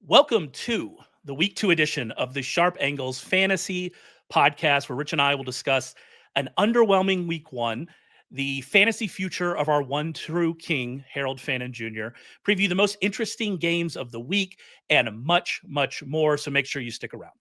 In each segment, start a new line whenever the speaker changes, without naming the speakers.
Welcome to the week 2 edition of the Sharp Angles Fantasy Podcast, where Rich and I will discuss an underwhelming week 1, the fantasy future of our one true king, Harold Fannin Jr., preview the most interesting games of the week, and much, much more. So make sure you stick around.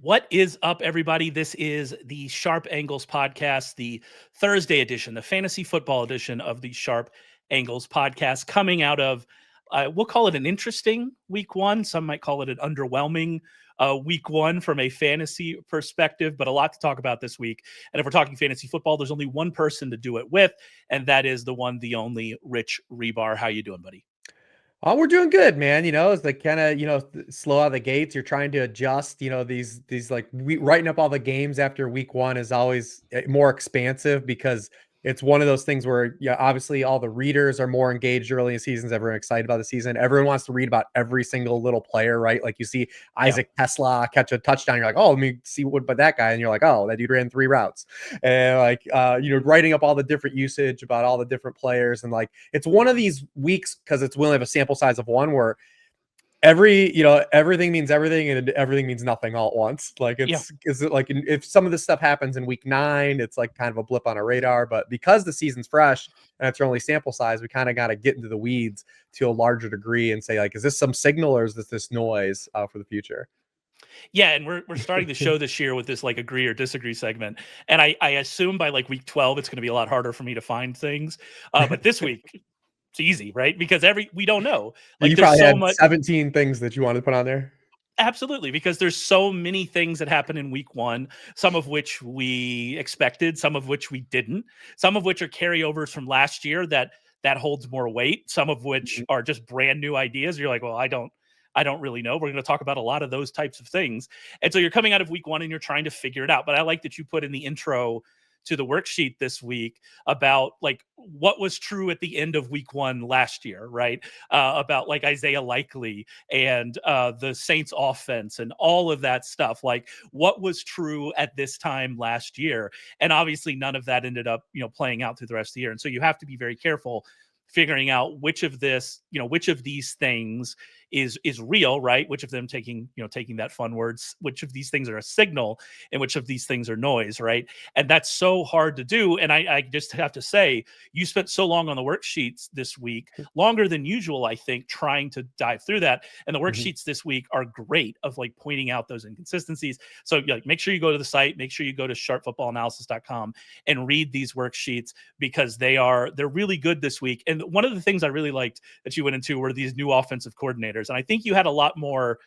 What is up, everybody? This is the Sharp Angles Podcast, the Thursday edition, the fantasy football edition of the Sharp Angles Podcast, coming out of, we'll call it an interesting week 1. Some might call it an underwhelming week 1 from a fantasy perspective, but a lot to talk about this week. And if we're talking fantasy football, there's only one person to do it with, and that is the one, the only Rich Rebar. How you doing, buddy?
Oh, we're doing good, man. It's like kind of, slow out of the gates. You're trying to adjust, these writing up all the games after week 1 is always more expansive because it's one of those things where, obviously all the readers are more engaged early in seasons. Everyone excited about the season. Everyone wants to read about every single little player, right? Like you see Isaac Tesla catch a touchdown. You're like, oh, let me see what about that guy. And you're like, oh, that dude ran 3 routes. And writing up all the different usage about all the different players. And it's one of these weeks because we only have a sample size of 1 where everything means everything and everything means nothing all at once. If some of this stuff happens in week 9, it's like kind of a blip on a radar, but because the season's fresh and it's only sample size, we kind of got to get into the weeds to a larger degree and say, is this some signal or is this noise for the future?
Yeah, and we're starting the show this year with this agree or disagree segment, and I assume by week 12 it's going to be a lot harder for me to find things, but this week it's easy, right? Because we don't know.
You probably had 17 things that you wanted to put on there.
Absolutely, because there's so many things that happen in week 1, some of which we expected, some of which we didn't, some of which are carryovers from last year that holds more weight, some of which are just brand new ideas. You're like, well, I don't really know. We're going to talk about a lot of those types of things. And so you're coming out of week 1 and you're trying to figure it out. But I like that you put in the intro to the worksheet this week about what was true at the end of week 1 last year, right? About Isaiah Likely and the Saints offense and all of that stuff. What was true at this time last year? And obviously none of that ended up, playing out through the rest of the year. And so you have to be very careful figuring out which of these things is real, right? Which of them taking that fun words, which of these things are a signal and which of these things are noise, right? And that's so hard to do. And I just have to say, you spent so long on the worksheets this week, longer than usual, I think, trying to dive through that. And the worksheets this week are great of pointing out those inconsistencies. So make sure you go to the site, make sure you go to sharpfootballanalysis.com and read these worksheets because they're really good this week. And one of the things I really liked that you went into were these new offensive coordinators. And I think you had a lot more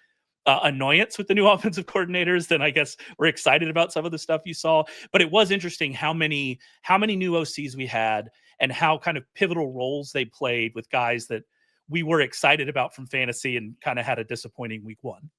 annoyance with the new offensive coordinators than I guess we're excited about some of the stuff you saw. But it was interesting how many new OCs we had and how kind of pivotal roles they played with guys that we were excited about from fantasy and kind of had a disappointing week 1.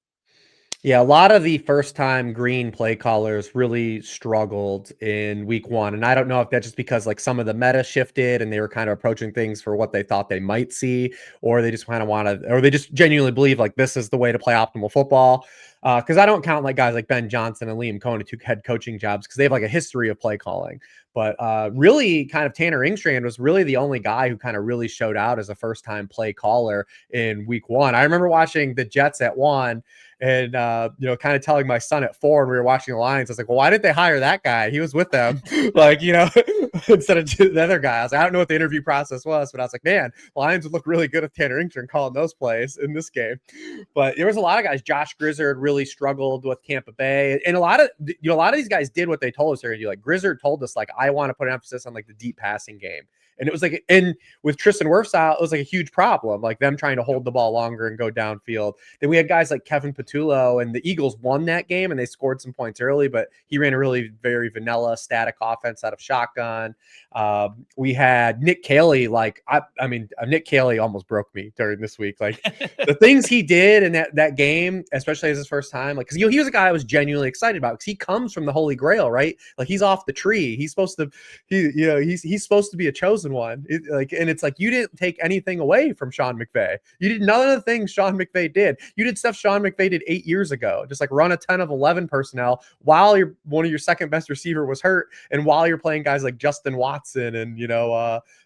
Yeah, a lot of the first-time green play callers really struggled in week 1. And I don't know if that's just because some of the meta shifted and they were kind of approaching things for what they thought they might see, or they just kind of or they just genuinely believe this is the way to play optimal football. Because I don't count guys like Ben Johnson and Liam Cohen who took head coaching jobs because they have a history of play calling. But really kind of Tanner Engstrand was really the only guy who kind of really showed out as a first-time play caller in week 1. I remember watching the Jets at 1 and, kind of telling my son at 4 when we were watching the Lions, I was like, well, why didn't they hire that guy? He was with them, instead of the other guy. I was like, I don't know what the interview process was, but I was like, man, Lions would look really good if Tanner Engstrand calling those plays in this game. But there was a lot of guys. Josh Grizzard really struggled with Tampa Bay. And a lot of these guys did what they told us they're going to do. Grizzard told us, I want to put an emphasis on the deep passing game. And it was and with Tristan Wirfs, it was a huge problem, them trying to hold the ball longer and go downfield. Then we had guys like Kevin Patullo, and the Eagles won that game and they scored some points early, but he ran a really very vanilla static offense out of shotgun. We had Nick Caley. Nick Caley almost broke me during this week. The things he did in that game, especially as his first time, because he was a guy I was genuinely excited about because he comes from the Holy Grail, right? He's off the tree. He's supposed to, he's supposed to be a chosen chosen one. And it's like, you didn't take anything away from Sean McVay. You did none of the things Sean McVay did. You did stuff Sean McVay did 8 years ago. Just like run a 10 of 11 personnel while one of your second best receiver was hurt, and while you're playing guys like Justin Watson and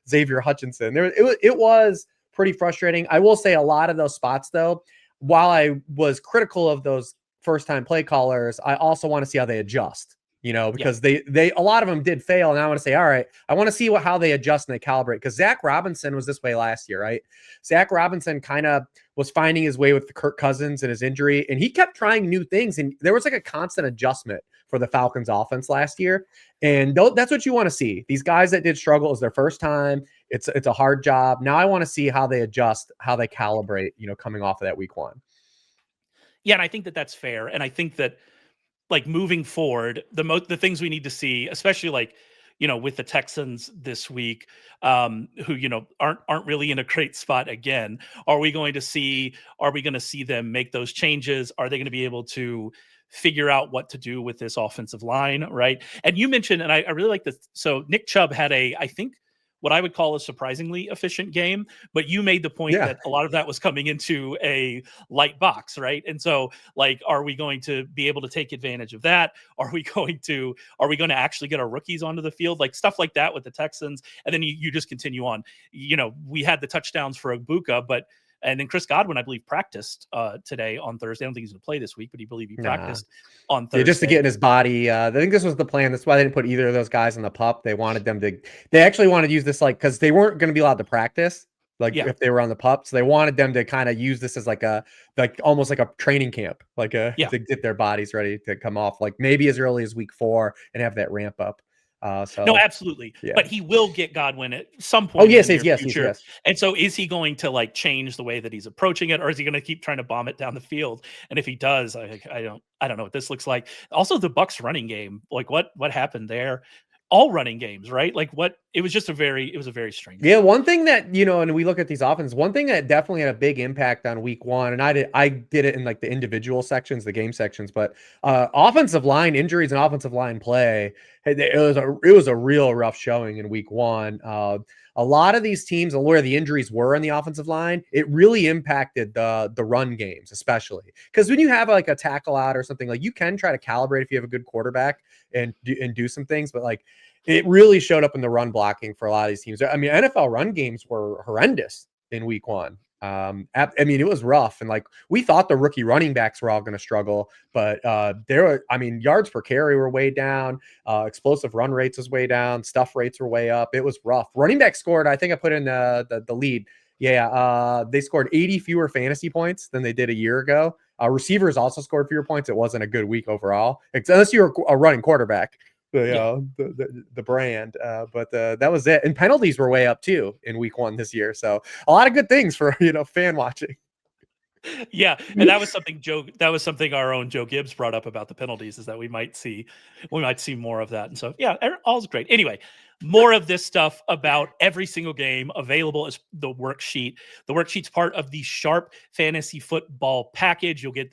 Xavier Hutchinson. It was pretty frustrating. I will say a lot of those spots, though, while I was critical of those first-time play callers, I also want to see how they adjust. Because they a lot of them did fail, and I want to say, all right, I want to see how they adjust and they calibrate. Because Zach Robinson was this way last year, right? Zach Robinson kind of was finding his way with the Kirk Cousins and his injury, and he kept trying new things, and there was like a constant adjustment for the Falcons offense last year, and that's what you want to see. These guys that did struggle, it was their first time. It's a hard job. Now I want to see how they adjust, how they calibrate, coming off of that week 1.
Yeah, and I think that that's fair, and I think that, like, moving forward, the things we need to see, especially like, with the Texans this week, who aren't really in a great spot again. Are we going to see them make those changes? Are they going to be able to figure out what to do with this offensive line, right? And you mentioned, and I really like this. So Nick Chubb had I think, what I would call a surprisingly efficient game, but you made the point that a lot of that was coming into a light box, right? And so, like, are we going to be able to take advantage of that? Are we going to actually get our rookies onto the field? Like, stuff like that with the Texans. And then you just continue on. We had the touchdowns for Ibuka, and then Chris Godwin, I believe, practiced today on Thursday. I don't think he's going to play this week, but he practiced on Thursday.
Yeah, just to get in his body. I think this was the plan. That's why they didn't put either of those guys on the pup. They actually wanted to use this, like, because they weren't going to be allowed to practice, if they were on the pup. So they wanted them to kind of use this as almost like a training camp, to get their bodies ready to come off, like maybe as early as week 4 and have that ramp up.
No, absolutely.
Yeah.
But he will get Godwin at some point.
Oh, yes,
in the near
yes.
future. And so is he going to, like, change the way that he's approaching it, or is he going to keep trying to bomb it down the field? And if he does, I don't know what this looks like. Also, the Bucs running game, like, what happened there? All running games, right? Like, it was a very strange.
Yeah, one thing that, and we look at these offenses, one thing that definitely had a big impact on week 1, and I did it in like the individual sections, the game sections, but offensive line injuries and offensive line play, it was a real rough showing in week 1. A lot of these teams, where the injuries were in the offensive line, it really impacted the run games, especially because when you have like a tackle out or something, like, you can try to calibrate if you have a good quarterback and do some things, but like, it really showed up in the run blocking for a lot of these teams. I mean, NFL run games were horrendous in week 1. It was rough. And like, we thought the rookie running backs were all going to struggle, but yards per carry were way down. Explosive run rates was way down. Stuff rates were way up. It was rough. Running back scored, I think I put in the lead. Yeah. They scored 80 fewer fantasy points than they did a year ago. Receivers also scored fewer points. It wasn't a good week overall, unless you're a running quarterback. The brand, but that was it. And penalties were way up too in week 1 this year, so a lot of good things for fan watching.
Yeah, and that was something our own Joe Gibbs brought up about the penalties, is that we might see more of that. And so, yeah, all's great. Anyway, more of this stuff about every single game available as the worksheet. The worksheet's part of the Sharp Fantasy Football package. You'll get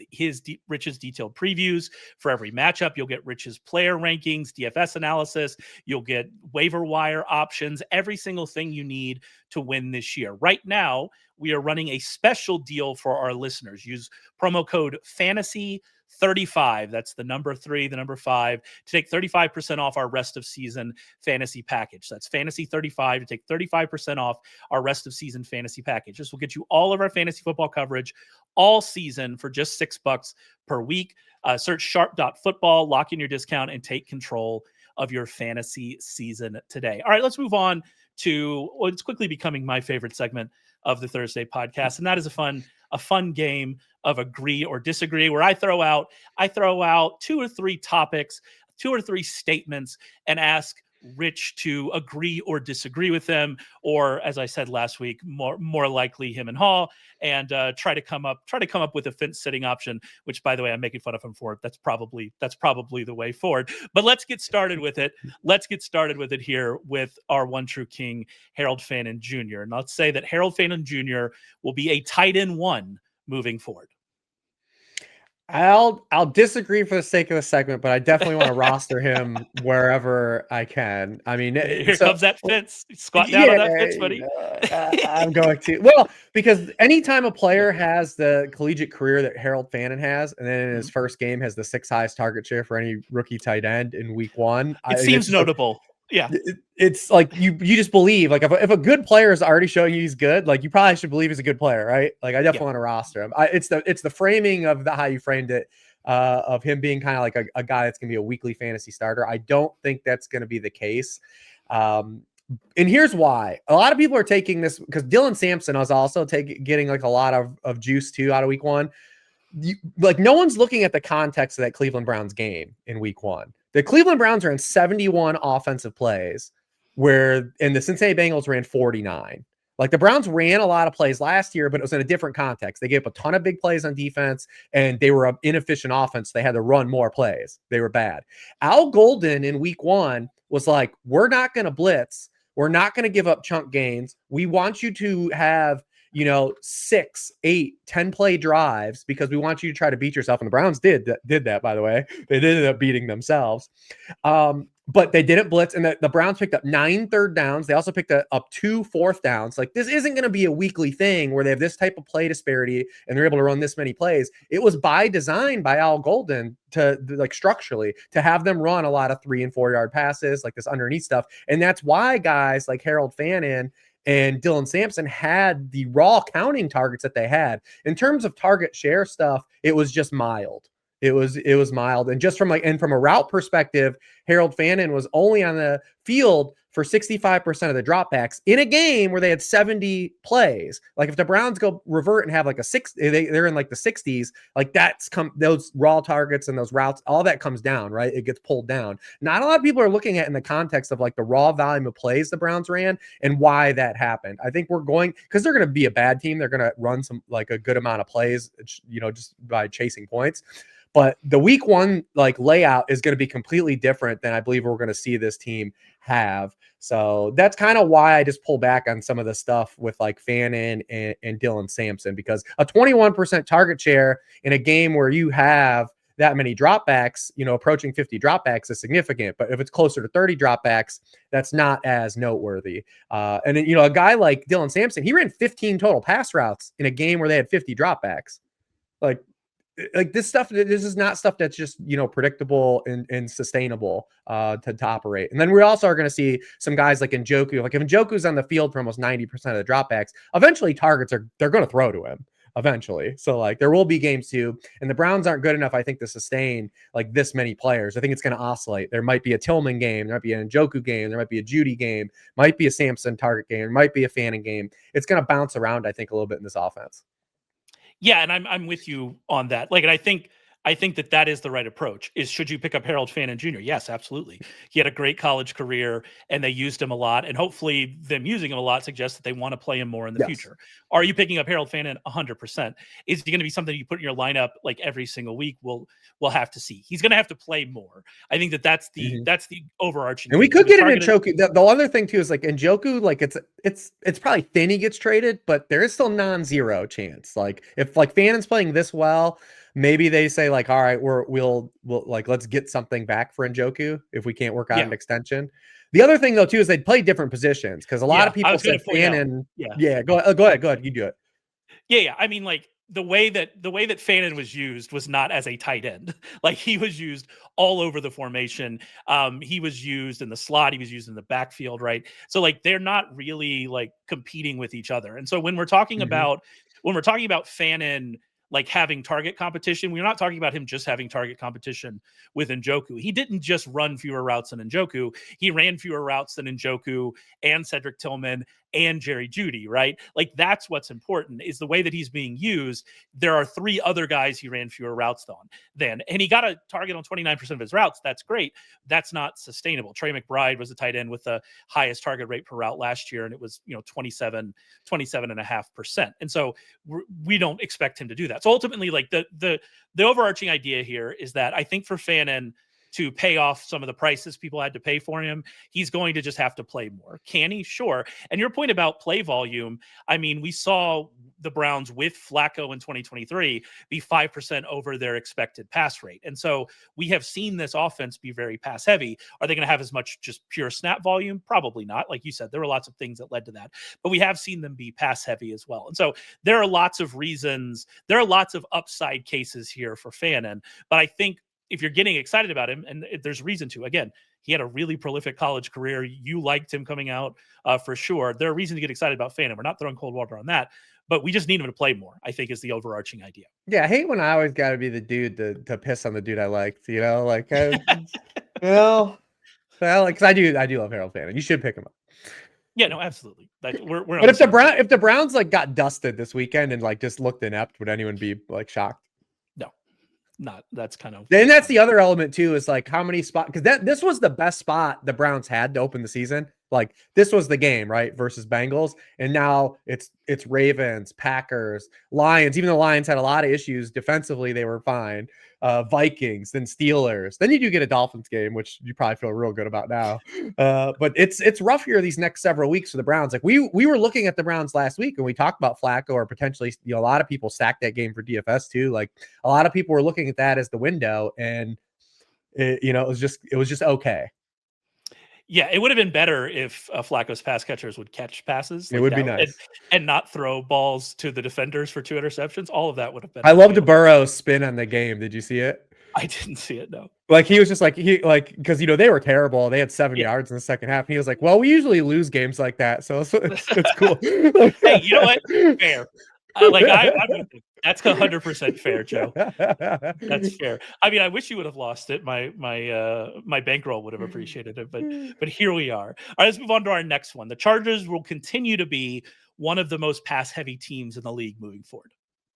Rich's detailed previews for every matchup. You'll get Rich's player rankings, DFS analysis. You'll get waiver wire options, every single thing you need to win this year. Right now, we are running a special deal for our listeners. Use promo code FANTASY35. That's the number 3, the number 5, to take 35% off our rest of season fantasy package. That's FANTASY35 to take 35% off our rest of season fantasy package. This will get you all of our fantasy football coverage all season for just $6 per week. Search sharp.football, lock in your discount, and take control of your fantasy season today. All right, let's move on to what's quickly becoming my favorite segment of the Thursday podcast, and that is a fun game of agree or disagree, where I throw out 2 or 3 topics, 2 or 3 statements, and ask Rich to agree or disagree with them, or, as I said last week, more likely him and Hall, and try to come up with a fence-sitting option, which, by the way, I'm making fun of him for. That's probably the way forward. But let's get started with it. Let's get started with it here with our one true king, Harold Fannin Jr. And let's say that Harold Fannin Jr. will be a tight end 1 moving forward.
I'll disagree for the sake of the segment, but I definitely want to roster him wherever I can. I mean,
Here
so
comes that fence. Squat down on
yeah,
that fence, buddy.
I'm going to. Well, because anytime a player has the collegiate career that Harold Fannin has, and then in his first game has the 6th highest target share for any rookie tight end in week 1,
It
it's
seems
just like
notable. Yeah.
it's like you just believe, like, if a good player is already showing you he's good, like, you probably should believe he's a good player, right? Like, I definitely
Yeah.
want to roster him. It's the framing of how you framed it, of him being kind of like a guy that's gonna be a weekly fantasy starter. I don't think that's gonna be the case. And here's why. A lot of people are taking this because Dylan Sampson was also getting like a lot of juice too out of week 1. Like, no one's looking at the context of that Cleveland Browns game in week 1. The Cleveland Browns ran 71 offensive plays, and the Cincinnati Bengals ran 49. Like, the Browns ran a lot of plays last year, but it was in a different context. They gave up a ton of big plays on defense, and they were an inefficient offense. They had to run more plays. They were bad. Al Golden in week 1 was like, we're not going to blitz. We're not going to give up chunk gains. We want you to have 6, 8, 10 play drives because we want you to try to beat yourself. And the Browns did that, by the way. They did end up beating themselves. But they didn't blitz, and the Browns picked up 9 third downs. They also picked up 2 fourth downs. Like, this isn't going to be a weekly thing where they have this type of play disparity and they're able to run this many plays. It was by design by Al Golden to, like, structurally to have them run a lot of 3 and 4 yard passes, like this underneath stuff. And that's why guys like Harold Fannin and Dylan Sampson had the raw counting targets that they had. In terms of target share stuff, it was just mild. It was mild. And just from a route perspective, Harold Fannin was only on the field for 65% of the dropbacks in a game where they had 70 plays. Like, if the Browns go revert and have like a 6, they're in like the 60s, like those raw targets and those routes, all that comes down, right? It gets pulled down. Not a lot of people are looking at in the context of like the raw volume of plays the Browns ran and why that happened. I think because they're going to be a bad team. They're going to run like a good amount of plays, just by chasing points. But the week 1 like layout is going to be completely different than I believe we're going to see this team have. So that's kind of why I just pull back on some of the stuff with like Fannin and Dylan Sampson, because a 21% target share in a game where you have that many dropbacks, approaching 50 dropbacks is significant. But if it's closer to 30 dropbacks, that's not as noteworthy. And then, a guy like Dylan Sampson, he ran 15 total pass routes in a game where they had 50 dropbacks. Like this is not stuff that's just, predictable and sustainable to operate. And then we also are going to see some guys like Njoku. Like, if Njoku's on the field for almost 90% of the dropbacks, eventually they're going to throw to him eventually. So, like, there will be games too. And the Browns aren't good enough, I think, to sustain like this many players. I think it's going to oscillate. There might be a Tillman game. There might be an Njoku game. There might be a Judy game. Might be a Sampson target game. Might be a Fannin game. It's going to bounce around, I think, a little bit in this offense.
Yeah, and I'm with you on that. Like, and I think that is the right approach. Is, should you pick up Harold Fannin Jr.? Yes, absolutely. He had a great college career, and they used him a lot. And hopefully, them using him a lot suggests that they want to play him more in the future. Are you picking up Harold Fannin? 100%. Is he going to be something you put in your lineup like every single week? We'll have to see. He's going to have to play more. I think that's the overarching.
And we could get an Njoku. The other thing too is like Njoku, like it's probably thin he gets traded, but there is still non-zero chance. Like, if like Fannin's playing this well, maybe they say like, all right, we'll like, let's get something back for Njoku if we can't work out an extension. The other thing though too is they'd play different positions, because a lot of people said Fannin. Go ahead, you do it.
Yeah. I mean, like, the way that Fannin was used was not as a tight end. Like, he was used all over the formation. He was used in the slot. He was used in the backfield, right? So, like, they're not really like competing with each other. And so when we're talking about Fannin like having target competition, we're not talking about him just having target competition with Njoku. He didn't just run fewer routes than Njoku. He ran fewer routes than Njoku and Cedric Tillman and Jerry Jeudy, right? Like, that's what's important, is the way that he's being used. There are 3 other guys he ran fewer routes than, and he got a target on 29% of his routes. That's great. That's not sustainable. Trey McBride was a tight end with the highest target rate per route last year, and it was 27.5%. And so we don't expect him to do that. So ultimately, like, the overarching idea here is that I think for Fannin to pay off some of the prices people had to pay for him. He's going to just have to play more. Can he? Sure. And your point about play volume, I mean, we saw the Browns with Flacco in 2023 be 5% over their expected pass rate. And so we have seen this offense be very pass heavy. Are they going to have as much just pure snap volume? Probably not. Like you said, there were lots of things that led to that, but we have seen them be pass heavy as well. And so there are lots of reasons, there are lots of upside cases here for Fannin, but I think if you're getting excited about him, and there's reason to, again, he had a really prolific college career. You liked him coming out for sure. There are reasons to get excited about Fannin. We're not throwing cold water on that, but we just need him to play more, I think, is the overarching idea.
Yeah, I hate when I always got to be the dude to piss on the dude I liked, you know, like, you know, well, like, because I do love Harold Fannin. You should pick him up.
Yeah, no, absolutely. Like, we're
but if the Browns like got dusted this weekend and like just looked inept, would anyone be like shocked?
No, not. That's kind of.
And that's the other element too, is like how many spots, because this was the best spot the Browns had to open the season. Like this was the game, right? Versus Bengals. And now it's Ravens, Packers, Lions. Even though Lions had a lot of issues defensively, they were fine. Vikings, then Steelers. Then you do get a Dolphins game, which you probably feel real good about now. But it's rough here these next several weeks for the Browns. Like we were looking at the Browns last week and we talked about Flacco, or potentially, you know, a lot of people stacked that game for DFS too. Like a lot of people were looking at that as the window, and it was just okay.
Yeah, it would have been better if Flacco's pass catchers would catch passes.
It would be nice.
And not throw balls to the defenders for 2 interceptions. All of that would have been.
I loved Burrow's spin on the game. Did you see it?
I didn't see it, no.
Like he was just like, because they were terrible. They had 7 yards in the second half. And he was like, well, we usually lose games like that. So it's cool.
Hey, you know what? Fair. I'm with you. That's 100% fair, Joe. That's fair. I mean, I wish you would have lost it. My bankroll would have appreciated it, but here we are. All right, let's move on to our next one. The Chargers will continue to be one of the most pass-heavy teams in the league moving forward.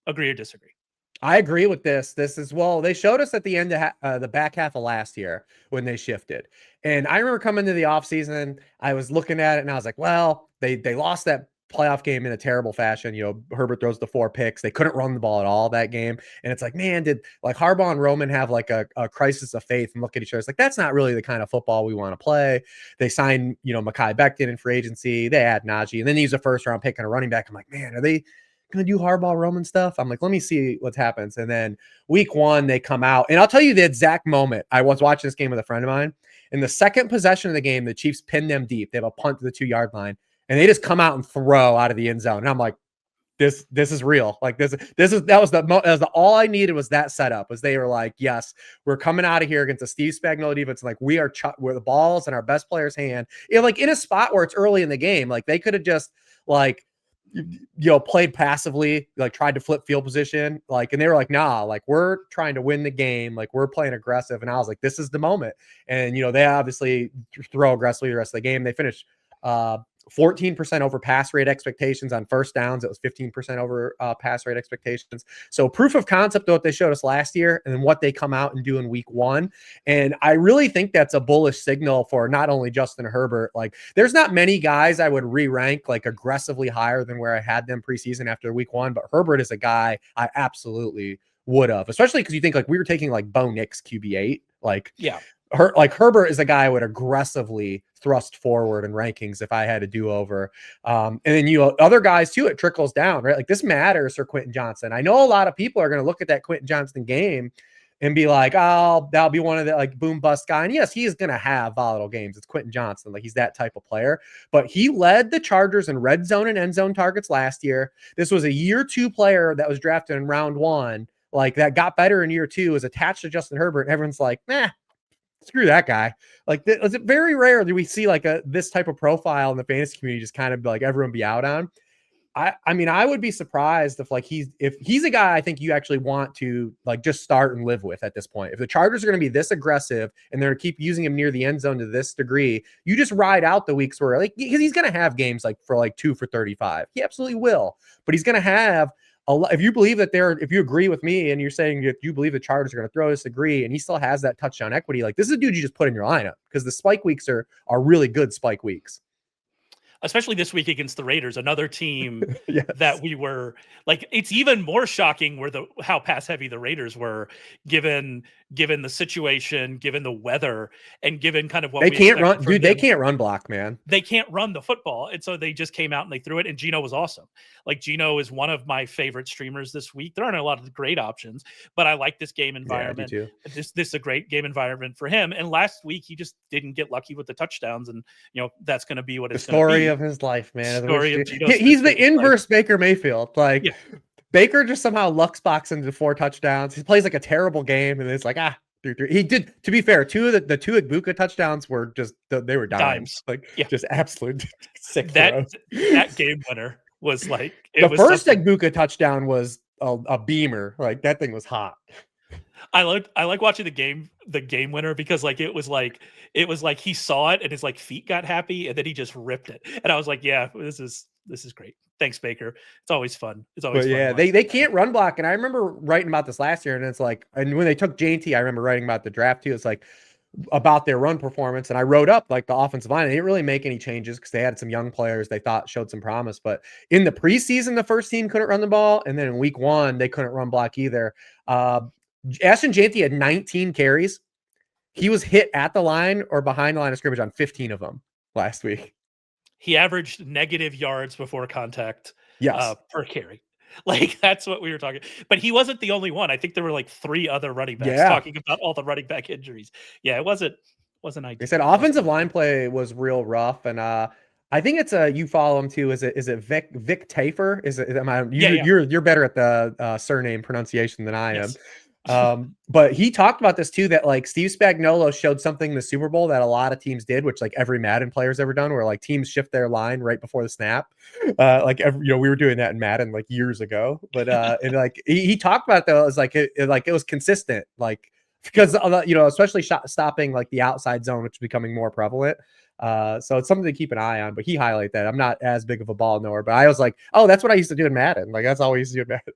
Agree or disagree?
I agree with this. This is, well, they showed us at the end of the back half of last year when they shifted. And I remember coming to the offseason, I was looking at it and I was like, well, they lost that playoff game in a terrible fashion. You know, Herbert throws the 4 picks. They couldn't run the ball at all that game. And it's like, man, did like Harbaugh and Roman have like a crisis of faith and look at each other? It's like, that's not really the kind of football we want to play. They signed, Mekhi Becton in free agency. They add Najee, and then they use a first round pick and a running back. I'm like, man, are they going to do Harbaugh Roman stuff? I'm like, let me see what happens. And then week 1, they come out, and I'll tell you the exact moment. I was watching this game with a friend of mine. In the second possession of the game, the Chiefs pinned them deep. They have a punt to the 2-yard line, and they just come out and throw out of the end zone. And I'm like, this is real. Like that was all I needed was that setup. Was they were like, yes, we're coming out of here against a Steve Spagnuolo defense. Like we're the ball's in our best player's hand. Like in a spot where it's early in the game, like they could have just like, played passively, like tried to flip field position, like, and they were like, nah, like we're trying to win the game, like we're playing aggressive. And I was like, this is the moment. And they obviously throw aggressively the rest of the game. They finished 14% over pass rate expectations on first downs. It was 15% over pass rate expectations. So proof of concept of what they showed us last year and then what they come out and do in week 1. And I really think that's a bullish signal for not only Justin Herbert. Like there's not many guys I would re-rank like aggressively higher than where I had them preseason after week 1, but Herbert is a guy I absolutely would have, especially because you think like we were taking like Bo Nix QB8. Like, yeah. Herbert is a guy I would aggressively thrust forward in rankings if I had a do-over. And then other guys too, it trickles down, right? Like this matters for Quentin Johnson. I know a lot of people are going to look at that Quentin Johnson game and be like, oh, that'll be one of the like boom bust guy. And yes, he is going to have volatile games. It's Quentin Johnson. Like he's that type of player, but he led the Chargers in red zone and end zone targets last year. This was a year 2 player that was drafted in round 1. Like that got better in year 2, is attached to Justin Herbert. And everyone's like, nah, screw that guy. Like, is it very rare do we see like this type of profile in the fantasy community just kind of like everyone be out on? I mean, I would be surprised if he's a guy I think you actually want to like just start and live with at this point. If the Chargers are going to be this aggressive and they're going to keep using him near the end zone to this degree, you just ride out the weeks where like, because he's going to have games like for like 2 for 35. He absolutely will, but he's going to have if you believe that if you agree with me and you're saying if you believe the Chargers are going to throw this agree and he still has that touchdown equity, like this is a dude you just put in your lineup because the spike weeks are really good spike weeks.
especially this week against the Raiders, another team
Yes.
that we were like, it's even more shocking how pass heavy the Raiders were, given the situation, given the weather, and given kind of what
They
we
can't
expected
run,
from
dude. They
them.
can't run block, man.
They can't run the football, and so they just came out and they threw it, and Gino was awesome. Like, Gino is one of my favorite streamers this week. There aren't a lot of great options, but I like this game
Yeah, I do
environment.
too.
This is a great game environment for him. And last week he just didn't get lucky with the touchdowns, and that's going to be what
The
it's going to
story
be.
of his life, man.
Story of Gino's
He's the
biggest life.
inverse Baker Mayfield. Like,
Yeah.
Baker just somehow lucks box into 4 touchdowns. He plays like a terrible game, and it's like, 3-3. He did, to be fair, the 2 Igbukah touchdowns were just, they were dimes. Like, just absolute sick throws.
That game winner was like,
the first Igbukah touchdown was a beamer. Like, that thing was hot.
I like watching the game winner, because like it was like he saw it and his like feet got happy, and then he just ripped it. And I was like, yeah, this is great. Thanks, Baker. It's always fun. It's always fun.
Yeah, they can't run block. And I remember writing about this last year, and it's like, and when they took J&T, I remember writing about the draft too. It's like about their run performance. And I wrote up like the offensive line. They didn't really make any changes because they had some young players they thought showed some promise. But in the preseason, the first team couldn't run the ball. And then in week 1, they couldn't run block either. Ashton J&T had 19 carries. He was hit at the line or behind the line of scrimmage on 15 of them last week.
He averaged negative yards before contact per carry. Like, that's what we were talking. But he wasn't the only one. I think there were like 3 other running backs talking about all the running back injuries. Yeah, it wasn't ideal.
They said offensive line play was real rough, and I think it's you follow him too. Is it Vic Tafer? You're better at the surname pronunciation than I am. But he talked about this too, that like Steve Spagnuolo showed something in the Super Bowl that a lot of teams did, which like every Madden player's ever done, where like teams shift their line right before the snap. We were doing that in Madden like years ago, but and like he talked about it, though, it was like it was consistent, like, because especially stopping like the outside zone, which is becoming more prevalent. So it's something to keep an eye on, but he highlighted that. I'm not as big of a ball knower, but I was like, oh, that's what I used to do in Madden. Like, that's all we used to do in Madden.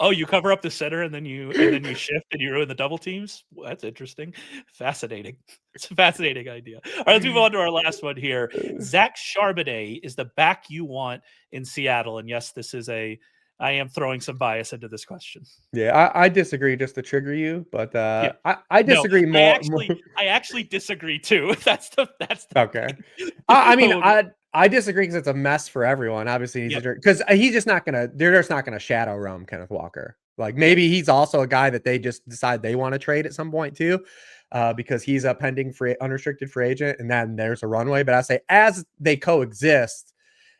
Oh, you cover up the center and then you shift and you ruin the double teams? Well, that's interesting. Fascinating. It's a fascinating idea. All right, let's move on to our last one here. Zach Charbonnet is the back you want in Seattle. And yes, I am throwing some bias into this question.
Yeah, I disagree, just to trigger you, but I disagree more.
I actually disagree too. That's the
okay. I mean, I disagree because it's a mess for everyone. Obviously, because he's just not gonna. They're just not gonna shadow roam Kenneth Walker. Like, maybe he's also a guy that they just decide they want to trade at some point too, because he's a pending unrestricted free agent, and then there's a runway. But I say, as they coexist,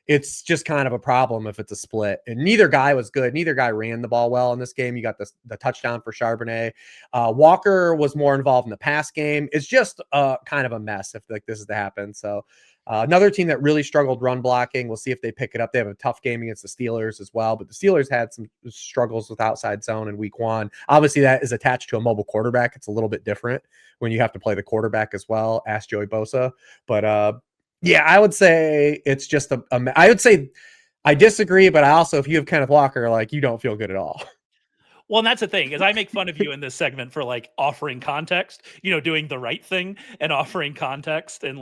it's just kind of a problem if it's a split. And neither guy was good. Neither guy ran the ball well in this game. You got the touchdown for Charbonnet. Walker was more involved in the pass game. It's just kind of a mess if like this is to happen. So another team that really struggled run blocking. We'll see if they pick it up. They have a tough game against the Steelers as well. But the Steelers had some struggles with outside zone in week 1. Obviously, that is attached to a mobile quarterback. It's a little bit different when you have to play the quarterback as well. Ask Joey Bosa. But yeah, I would say it's just I would say I disagree, but I also, if you have Kenneth Walker, like, you don't feel good at all.
Well, and that's the thing, is I make fun of you in this segment for like offering context, doing the right thing and offering context and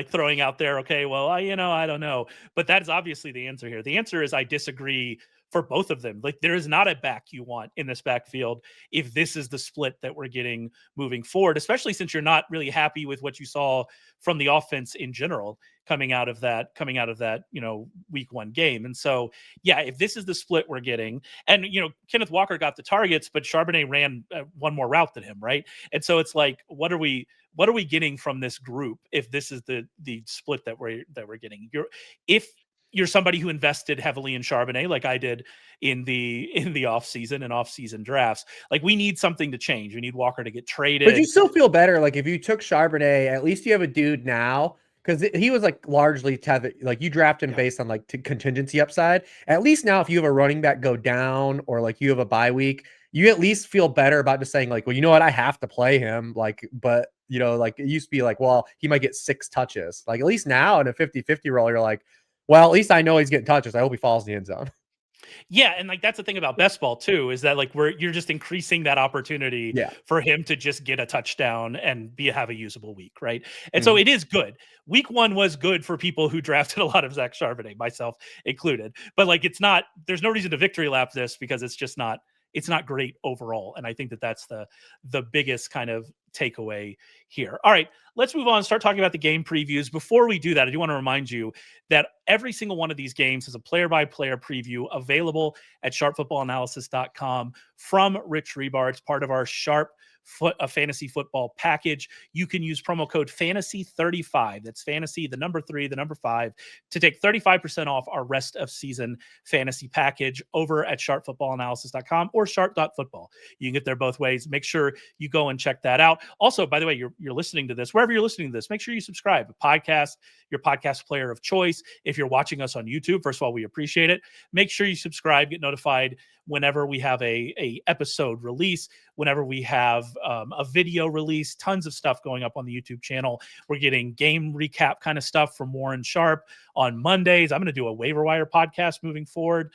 throwing out there, okay, well, I don't know. But that is obviously the answer here. The answer is I disagree for both of them. Like, there is not a back you want in this backfield if this is the split that we're getting moving forward, especially since you're not really happy with what you saw from the offense in general coming out of that, week 1 game. And so, yeah, if this is the split we're getting, and, Kenneth Walker got the targets, but Charbonnet ran one more route than him. Right. And so it's like, what are we getting from this group if this is the split that we're getting? If you're somebody who invested heavily in Charbonnet, like I did in the off season and off season drafts, like, we need something to change. We need Walker to get traded.
But you still feel better. Like, if you took Charbonnet, at least you have a dude now, because he was like largely tethered. Like, you draft him based on like contingency upside. At least now, if you have a running back go down or like you have a bye week, you at least feel better about just saying like, well, you know what, I have to play him. Like, but like it used to be like, well, he might get 6 touches. Like, at least now in a 50-50 role, you're like, well, at least I know he's getting touches. I hope he falls in the end zone.
Yeah, and like that's the thing about best ball too, is that like you're just increasing that opportunity
Yeah.
for him to just get a touchdown and have a usable week, right? And so
Mhm.
it is good. Week 1 was good for people who drafted a lot of Zach Charbonnet, myself included. But like there's no reason to victory lap this because it's not great overall. And I think that that's the biggest kind of takeaway here. All right, let's move on and start talking about the game previews. Before we do that, I do want to remind you that every single one of these games is a player-by-player preview available at sharpfootballanalysis.com from Rich Rebar. It's part of our Sharp fantasy football package. You can use promo code fantasy35. That's fantasy, the number 3, the number 5, to take 35% off our rest of season fantasy package over at sharpfootballanalysis.com or sharp.football. You can get there both ways. Make sure you go and check that out. Also, by the way, you're listening to this, wherever you're listening to this, make sure you subscribe. A podcast, your podcast player of choice. If you're watching us on YouTube, first of all, we appreciate it. Make sure you subscribe, get notified whenever we have a episode release, whenever we have a video release, tons of stuff going up on the YouTube channel. We're getting game recap kind of stuff from Warren Sharp on Mondays. I'm going to do a waiver wire podcast moving forward,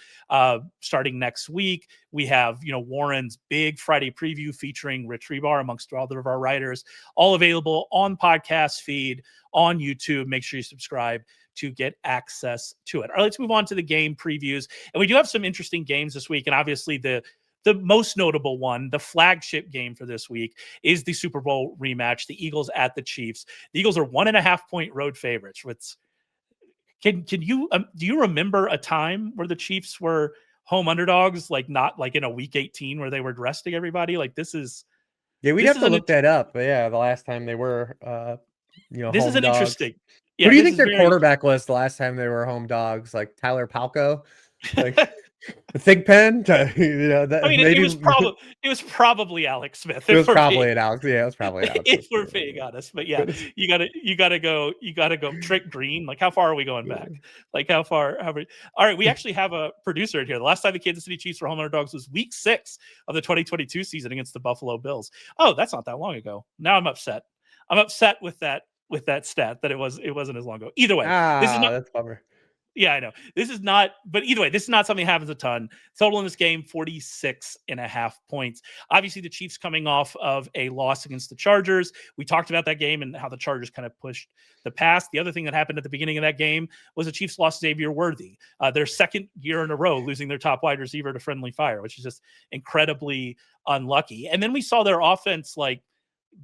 starting next week. We have, Warren's big Friday preview featuring Rich Rebar amongst all of our writers, all available on podcast feed, on YouTube. Make sure you subscribe to get access to it. All right, let's move on to the game previews. And we do have some interesting games this week. And obviously the most notable one, the flagship game for this week, is the Super Bowl rematch, the Eagles at the Chiefs. The Eagles are 1.5-point road favorites. Can you do you remember a time where the Chiefs were home underdogs, like not like in a week 18 where they were resting everybody? Like this is
We'd
this
have
is
to
an
look that up. But yeah, the last time they were,
this is
home
an
dogs.
interesting.
Who
Yeah,
do you
this
think
is
their
very
quarterback was the last time they were home dogs? Like Tyler Palco? Like the Thig Pen?
I
That
mean,
maybe
it was probably Alex Smith
it
if
was
we're
probably
being
an Alex. Yeah, it was probably an Alex.
if we're being honest. But yeah,
But
you gotta go Trick Green. Like how far are we going back? Like how far? All right, we actually have a producer in here. The last time the Kansas City Chiefs were home underdogs was week 6 of the 2022 season against the Buffalo Bills. Oh, that's not that long ago. Now I'm upset. I'm upset with that stat that it wasn't as long ago. Either way, this is not.
that's a bummer.
Yeah, I know. This is not, but either way, this is not something that happens a ton. Total in this game, 46.5 points. Obviously, the Chiefs coming off of a loss against the Chargers. We talked about that game and how the Chargers kind of pushed the pass. The other thing that happened at the beginning of that game was the Chiefs lost Xavier Worthy, their second year in a row, losing their top wide receiver to friendly fire, which is just incredibly unlucky. And then we saw their offense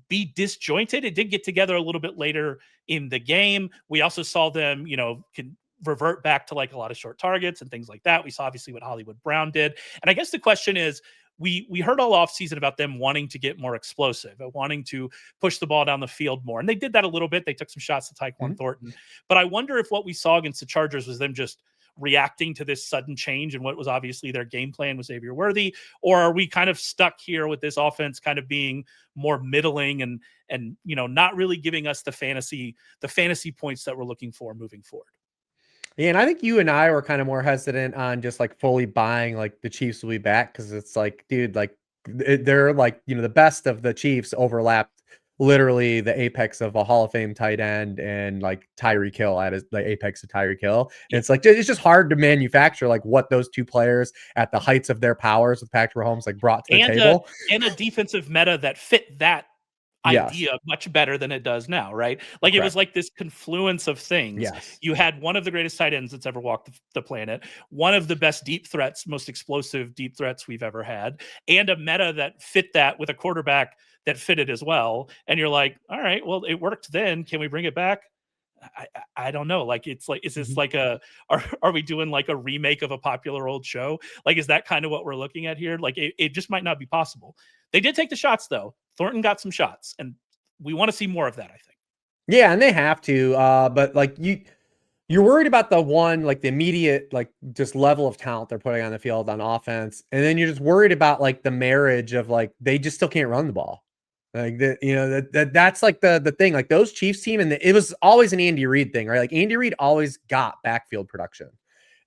be disjointed. It did get together a little bit later in the game. We also saw them, can revert back to like a lot of short targets and things like that. We saw obviously what Hollywood Brown did. And I guess the question is, we heard all offseason about them wanting to get more explosive, wanting to push the ball down the field more. And they did that a little bit. They took some shots at Tyquan Thornton. But I wonder if what we saw against the Chargers was them just reacting to this sudden change and what was obviously their game plan with Xavier Worthy, or are we kind of stuck here with this offense kind of being more middling and not really giving us the fantasy points that we're looking for moving forward?
Yeah, and I think you and I were kind of more hesitant on just like fully buying like the Chiefs will be back because it's like, dude, like they're like, the best of the Chiefs overlapped literally the apex of a Hall of Fame tight end and like Tyreek Hill at the apex of Tyreek Hill. And it's like, it's just hard to manufacture like what those two players at the heights of their powers with Patrick Mahomes like brought to the table.
And a defensive meta that fit that idea much better than it does now, right? Like it was like this confluence of things.
Yes.
You had one of the greatest tight ends that's ever walked the planet, one of the best deep threats, most explosive deep threats we've ever had, and a meta that fit that with a quarterback that fitted as well. And you're like, all right, well, it worked then. Can we bring it back? I don't know. Like, it's like, is this like are we doing like a remake of a popular old show? Like, is that kind of what we're looking at here? Like, it just might not be possible. They did take the shots though. Thornton got some shots, and we want to see more of that, I think.
Yeah, and they have to. But like you're worried about the one, like the immediate, like just level of talent they're putting on the field on offense, and then you're just worried about like the marriage of like they just still can't run the ball. Like that's like the thing. Like those Chiefs team, and it was always an Andy Reid thing, right? Like Andy Reid always got backfield production.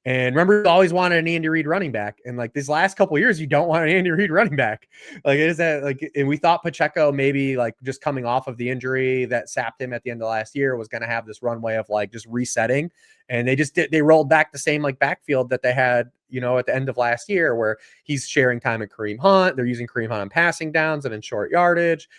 And remember, you always wanted an Andy Reid running back. And like these last couple of years, you don't want an Andy Reid running back. Like it is that like, and we thought Pacheco maybe like just coming off of the injury that sapped him at the end of last year was going to have this runway of like just resetting. And they just did, they rolled back the same like backfield that they had, you know, at the end of last year, where he's sharing time with Kareem Hunt. They're using Kareem Hunt on passing downs and in short yardage.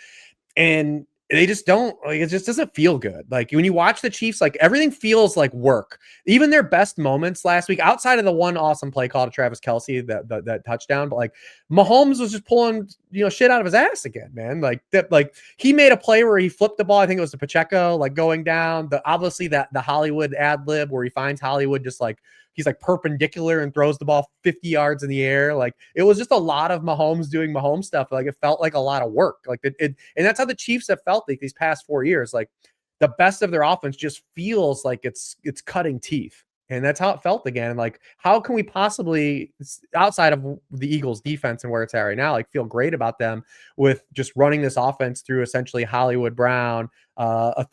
And they just don't like, it just doesn't feel good. Like when you watch the Chiefs, like everything feels like work. Even their best moments last week, outside of the one awesome play call to Travis Kelce, that touchdown, but like Mahomes was just pulling, you know, shit out of his ass again, man. Like that, like he made a play where he flipped the ball. I think it was to Pacheco, like going down obviously the Hollywood ad lib where he finds Hollywood just like, he's like perpendicular and throws the ball 50 yards in the air. Like it was just a lot of Mahomes doing Mahomes stuff. Like it felt like a lot of work. Like and that's how the Chiefs have felt like these past 4 years. Like the best of their offense just feels like it's cutting teeth. And that's how it felt again. Like, how can we possibly, outside of the Eagles defense and where it's at right now, like feel great about them with just running this offense through essentially Hollywood Brown, a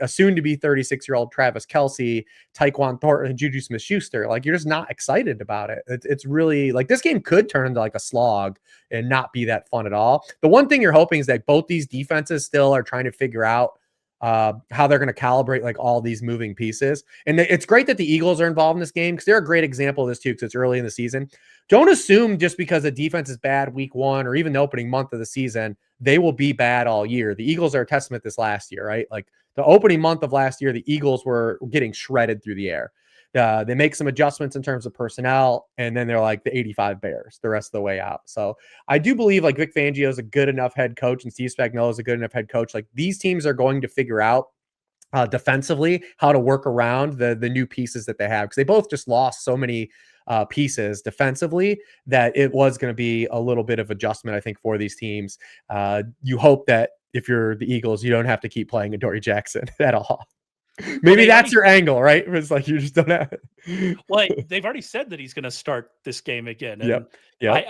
soon to be 36-year-old Travis Kelce, Tyquan Thornton, and Juju Smith-Schuster. Like, you're just not excited about it. It's really like this game could turn into like a slog and not be that fun at all. The one thing you're hoping is that both these defenses still are trying to figure out how they're going to calibrate like all these moving pieces. And it's great that the Eagles are involved in this game because they're a great example of this too, because it's early in the season. Don't assume just because the defense is bad week 1 or even the opening month of the season, they will be bad all year. The Eagles are a testament this last year, right? Like the opening month of last year, the Eagles were getting shredded through the air. They make some adjustments in terms of personnel, and then they're like the 85 Bears the rest of the way out. So I do believe like Vic Fangio is a good enough head coach and Steve Spagnuolo is a good enough head coach. Like these teams are going to figure out defensively how to work around the new pieces that they have, because they both just lost so many pieces defensively that it was going to be a little bit of adjustment, I think, for these teams. You hope that if you're the Eagles, you don't have to keep playing Adoree Jackson at all. Maybe that's your angle, right? It's like you just don't have it.
Well, they've already said that he's going to start this game again, and
yep.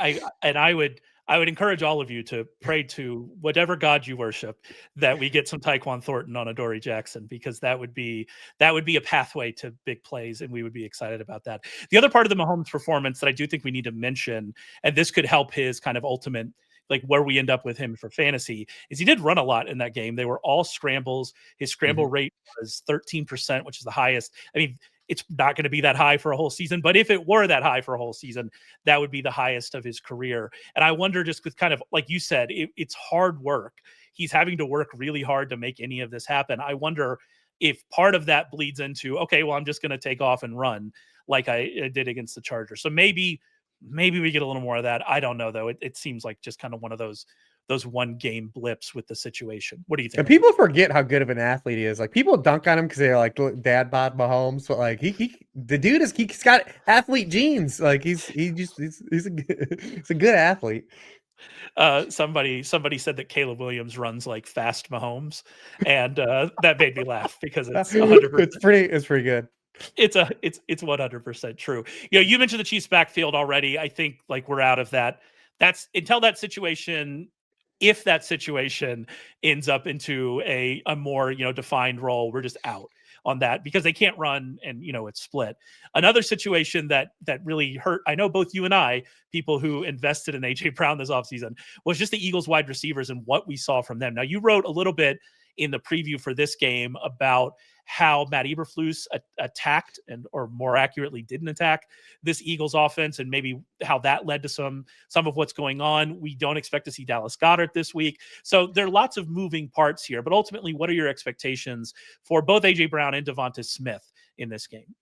I would encourage all of you to pray to whatever God you worship that we get some Tyquan Thornton on Adoree Jackson, because that would be a pathway to big plays, and we would be excited about that. The other part of the Mahomes performance that I do think we need to mention, and this could help his kind of ultimate, like where we end up with him for fantasy, is he did run a lot in that game. They were all scrambles. His scramble rate was 13%, which is the highest. I mean, it's not going to be that high for a whole season, but if it were that high for a whole season, that would be the highest of his career. And I wonder, just with kind of, like you said, it's hard work. He's having to work really hard to make any of this happen. I wonder if part of that bleeds into, okay, well, I'm just going to take off and run like I did against the Chargers. So maybe we get a little more of that. I don't know, though. It seems like just kind of one of those one game blips with the situation. What do you think?
And people forget how good of an athlete he is. Like people dunk on him because they're like dad bod Mahomes, but like the dude he's got athlete genes. Like he's a good athlete.
Somebody said that Caleb Williams runs like fast Mahomes, and that made me laugh because it's 100%.
It's pretty good.
It's 100% true. You know, you mentioned the Chiefs backfield already. I think like we're out of that. That's until that situation. If that situation ends up into a more, you know, defined role, we're just out on that because they can't run and, you know, it's split. Another situation that really hurt, I know both you and I, people who invested in AJ Brown this offseason, was just the Eagles wide receivers and what we saw from them. Now, you wrote a little bit in the preview for this game about how Matt Eberflus attacked or more accurately didn't attack this Eagles offense, and maybe how that led to some of what's going on. We don't expect to see Dallas Goedert this week. So there are lots of moving parts here, but ultimately, what are your expectations for both AJ Brown and Devonta Smith in this game?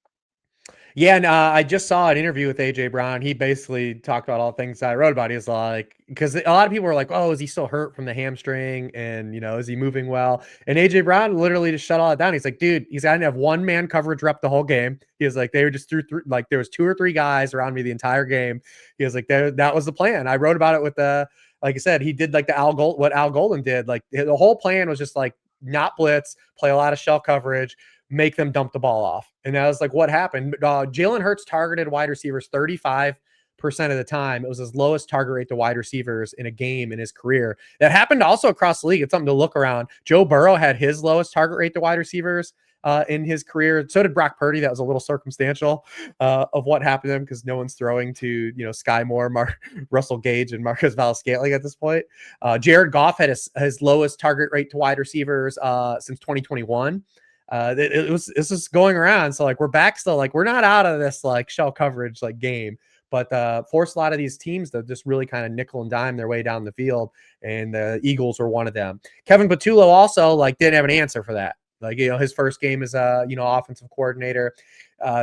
Yeah, and I just saw an interview with AJ Brown. He basically talked about all the things I wrote about. He was like, because a lot of people were like, "Oh, is he still hurt from the hamstring? And you know, is he moving well?" And AJ Brown literally just shut all that down. He's like, "Dude, he's got to have one man coverage rep the whole game." He was like, "They were just through like there was 2 or 3 guys around me the entire game." He was like, "That was the plan." I wrote about it with like I said, he did like what Al Golden did. Like the whole plan was just like not blitz, play a lot of shell coverage, make them dump the ball off. And that was like what happened. Jalen Hurts targeted wide receivers 35% of the time. It was his lowest target rate to wide receivers in a game in his career. That happened also across the league. It's something to look around. Joe Burrow had his lowest target rate to wide receivers in his career. So did Brock Purdy. That was a little circumstantial of what happened to him because no one's throwing to, Sky Moore, Russell Gage, and Marcus Valdes-Scantling at this point. Jared Goff had his lowest target rate to wide receivers since 2021. This is going around. So like we're back still, like we're not out of this like shell coverage like game, but forced a lot of these teams to just really kind of nickel and dime their way down the field. And the Eagles were one of them. Kevin Patullo also like didn't have an answer for that. Like, his first game as a, offensive coordinator.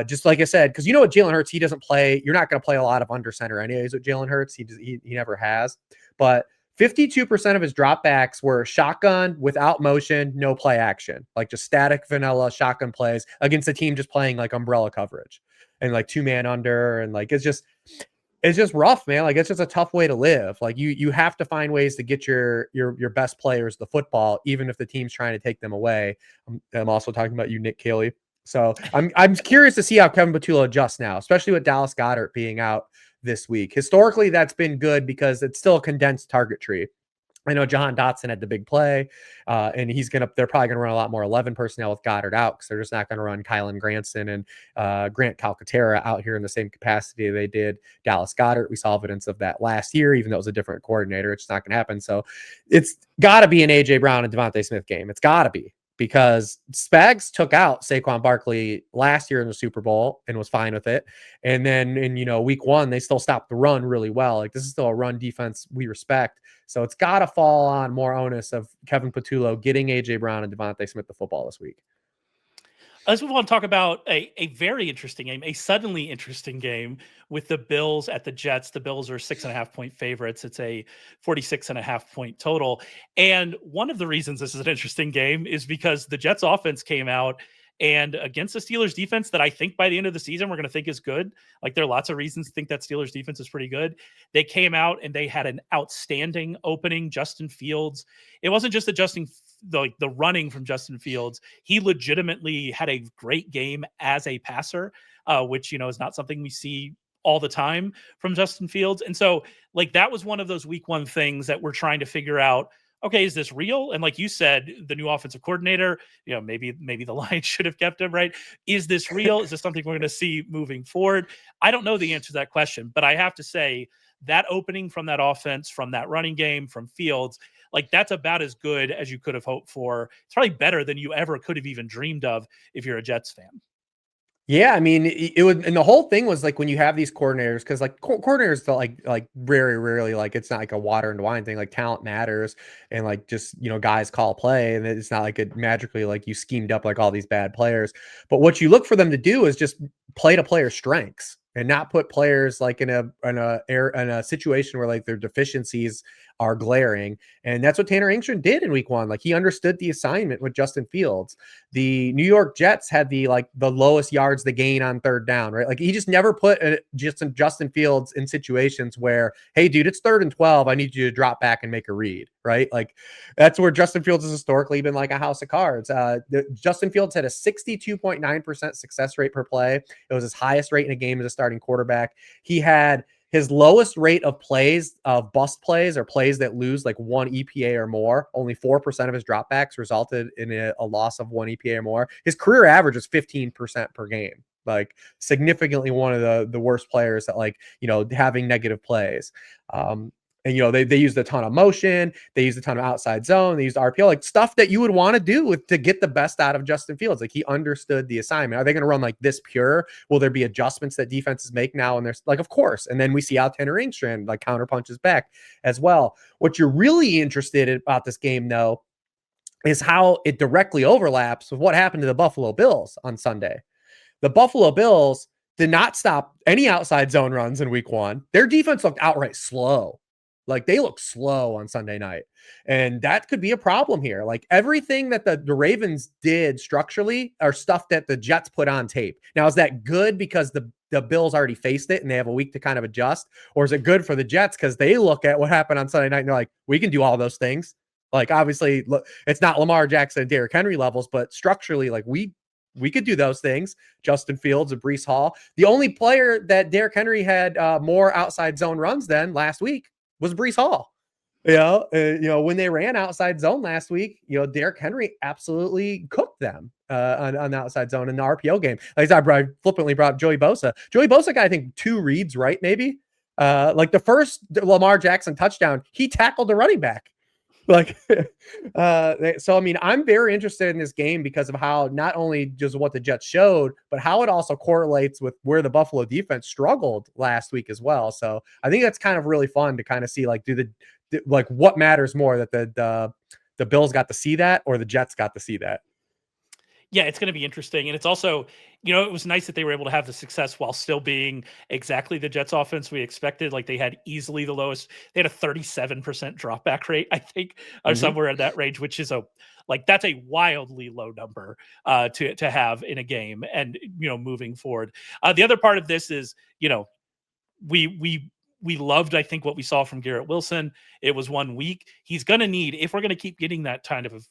Just like I said, because what Jalen Hurts, he doesn't play. You're not going to play a lot of under center anyways with Jalen Hurts. He never has. But 52% of his dropbacks were shotgun without motion, no play action, like just static vanilla shotgun plays against a team just playing like umbrella coverage and like 2-man under. And like, it's just rough, man. Like, it's just a tough way to live. Like you have to find ways to get your best players the football, even if the team's trying to take them away. I'm also talking about you, Nick Caley. So I'm curious to see how Kevin Patullo adjusts now, especially with Dallas Goedert being out this week. Historically, that's been good because it's still a condensed target tree. I know Jahan Dotson had the big play, and they're probably going to run a lot more 11 personnel with Goddard out because they're just not going to run Kylan Granson and Grant Calcaterra out here in the same capacity they did Dallas Goedert. We saw evidence of that last year, even though it was a different coordinator. It's not going to happen. So it's got to be an A.J. Brown and Devontae Smith game. It's got to be. Because Spags took out Saquon Barkley last year in the Super Bowl and was fine with it. And then in, week one, they still stopped the run really well. Like, this is still a run defense we respect. So it's got to fall on more onus of Kevin Patullo getting A.J. Brown and Devontae Smith the football this week.
Let's move on to talk about a very interesting game, a suddenly interesting game with the Bills at the Jets. The Bills are 6.5-point favorites. It's a 46.5-point total. And one of the reasons this is an interesting game is because the Jets offense came out and against the Steelers defense that I think by the end of the season, we're going to think is good. Like, there are lots of reasons to think that Steelers defense is pretty good. They came out and they had an outstanding opening. Justin Fields. It wasn't just the running from Justin Fields. He legitimately had a great game as a passer, which, is not something we see all the time from Justin Fields. And so like, that was one of those week one things that we're trying to figure out. Okay, is this real? And like you said, the new offensive coordinator, maybe the Lions should have kept him, right? Is this real? Is this something we're going to see moving forward? I don't know the answer to that question, but I have to say that opening from that offense, from that running game, from Fields, like, that's about as good as you could have hoped for. It's probably better than you ever could have even dreamed of if you're a Jets fan.
Yeah, I mean, it would, and the whole thing was like when you have these coordinators, because like coordinators felt like very rarely, like it's not like a water and wine thing. Like, talent matters, and like just guys call play, and it's not like it magically like you schemed up like all these bad players. But what you look for them to do is just play to player strengths and not put players like in a situation where like their deficiencies are glaring. And that's what Tanner Engstrand did in week one. Like, he understood the assignment with Justin Fields. The New York Jets had the lowest yards to gain on third down, right? Like, he just never put Justin Fields in situations where, hey, dude, it's 3rd and 12. I need you to drop back and make a read, right? Like, that's where Justin Fields has historically been like a house of cards. Justin Fields had a 62.9% success rate per play. It was his highest rate in a game as a starting quarterback. He had his lowest rate of plays, of bust plays or plays that lose like 1 EPA or more. Only 4% of his dropbacks resulted in a loss of 1 EPA or more. His career average is 15% per game. Like, significantly one of the worst players at having negative plays. And, they used a ton of motion. They used a ton of outside zone. They used RPO, like stuff that you would want to do to get the best out of Justin Fields. Like, he understood the assignment. Are they going to run like this pure? Will there be adjustments that defenses make now? And there's like, of course. And then we see how Tanner Engstrand like counter punches back as well. What you're really interested in about this game, though, is how it directly overlaps with what happened to the Buffalo Bills on Sunday. The Buffalo Bills did not stop any outside zone runs in week one. Their defense looked outright slow. Like, they look slow on Sunday night. And that could be a problem here. Like, everything that the Ravens did structurally are stuff that the Jets put on tape. Now, is that good because the Bills already faced it and they have a week to kind of adjust? Or is it good for the Jets because they look at what happened on Sunday night and they're like, we can do all those things? Like, obviously, look, it's not Lamar Jackson and Derrick Henry levels, but structurally, like, we could do those things. Justin Fields and Breece Hall. The only player that Derrick Henry had more outside zone runs than last week was Breece Hall. When they ran outside zone last week, Derrick Henry absolutely cooked them on the outside zone in the RPO game. Like I flippantly brought up Joey Bosa. Joey Bosa got, I think, 2 reads right, maybe. Like the first Lamar Jackson touchdown, he tackled the running back. Like, so I mean, I'm very interested in this game because of how not only just what the Jets showed, but how it also correlates with where the Buffalo defense struggled last week as well. So I think that's kind of really fun to kind of see, like, like what matters more, that the Bills got to see that or the Jets got to see that.
Yeah, it's going to be interesting. And it's also, it was nice that they were able to have the success while still being exactly the Jets offense we expected. Like they had easily the lowest, they had a 37% drop back rate, I think, or somewhere in that range, which is that's a wildly low number to have in a game. And, moving forward, the other part of this is, we loved, I think, what we saw from Garrett Wilson. It was 1 week. He's going to need, if we're going to keep getting that kind of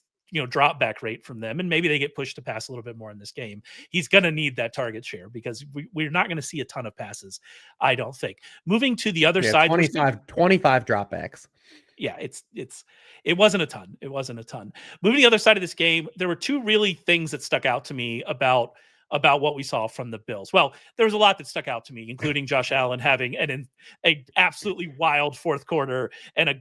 drop back rate from them, and maybe they get pushed to pass a little bit more in this game, he's going to need that target share because we're not going to see a ton of passes, I don't think. Moving to the other side,
25 dropbacks.
Yeah, it wasn't a ton. It wasn't a ton. Moving to the other side of this game, there were 2 really things that stuck out to me about what we saw from the Bills. Well, there was a lot that stuck out to me, including Josh Allen having an absolutely wild fourth quarter and a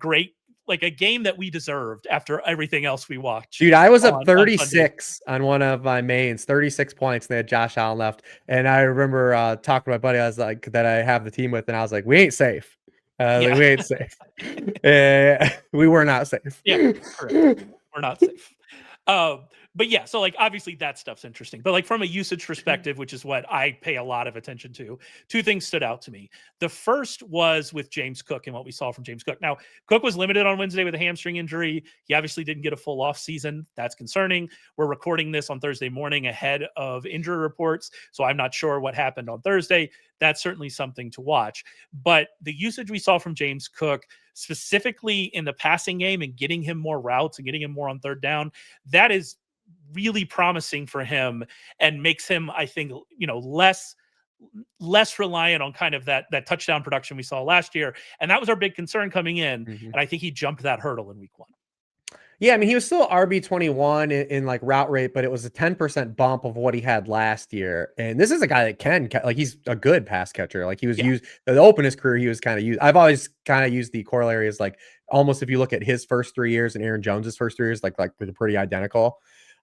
game that we deserved after everything else we watched.
Dude, I was up 36 on one of my mains, 36 points, and they had Josh Allen left. And I remember talking to my buddy, I was like, that I have the team with, and I was like, we ain't safe. We ain't safe. We were not safe.
Yeah, correct. We're not safe. But yeah, so obviously that stuff's interesting. But from a usage perspective, which is what I pay a lot of attention to, 2 things stood out to me. The first was with James Cook and what we saw from James Cook. Now, Cook was limited on Wednesday with a hamstring injury. He obviously didn't get a full off season. That's concerning. We're recording this on Thursday morning ahead of injury reports, so I'm not sure what happened on Thursday. That's certainly something to watch. But the usage we saw from James Cook, specifically in the passing game and getting him more routes and getting him more on third down, that is really promising for him and makes him, I think, less reliant on kind of that touchdown production we saw last year. And that was our big concern coming in. And I think he jumped that hurdle in week 1.
Yeah, I mean, he was still RB21 in route rate, but it was a 10% bump of what he had last year. And this is a guy that can, he's a good pass catcher. He was used, to open his career, he was kind of used. I've always kind of used the corollary as almost if you look at his first 3 years and Aaron Jones's first 3 years, they're pretty identical.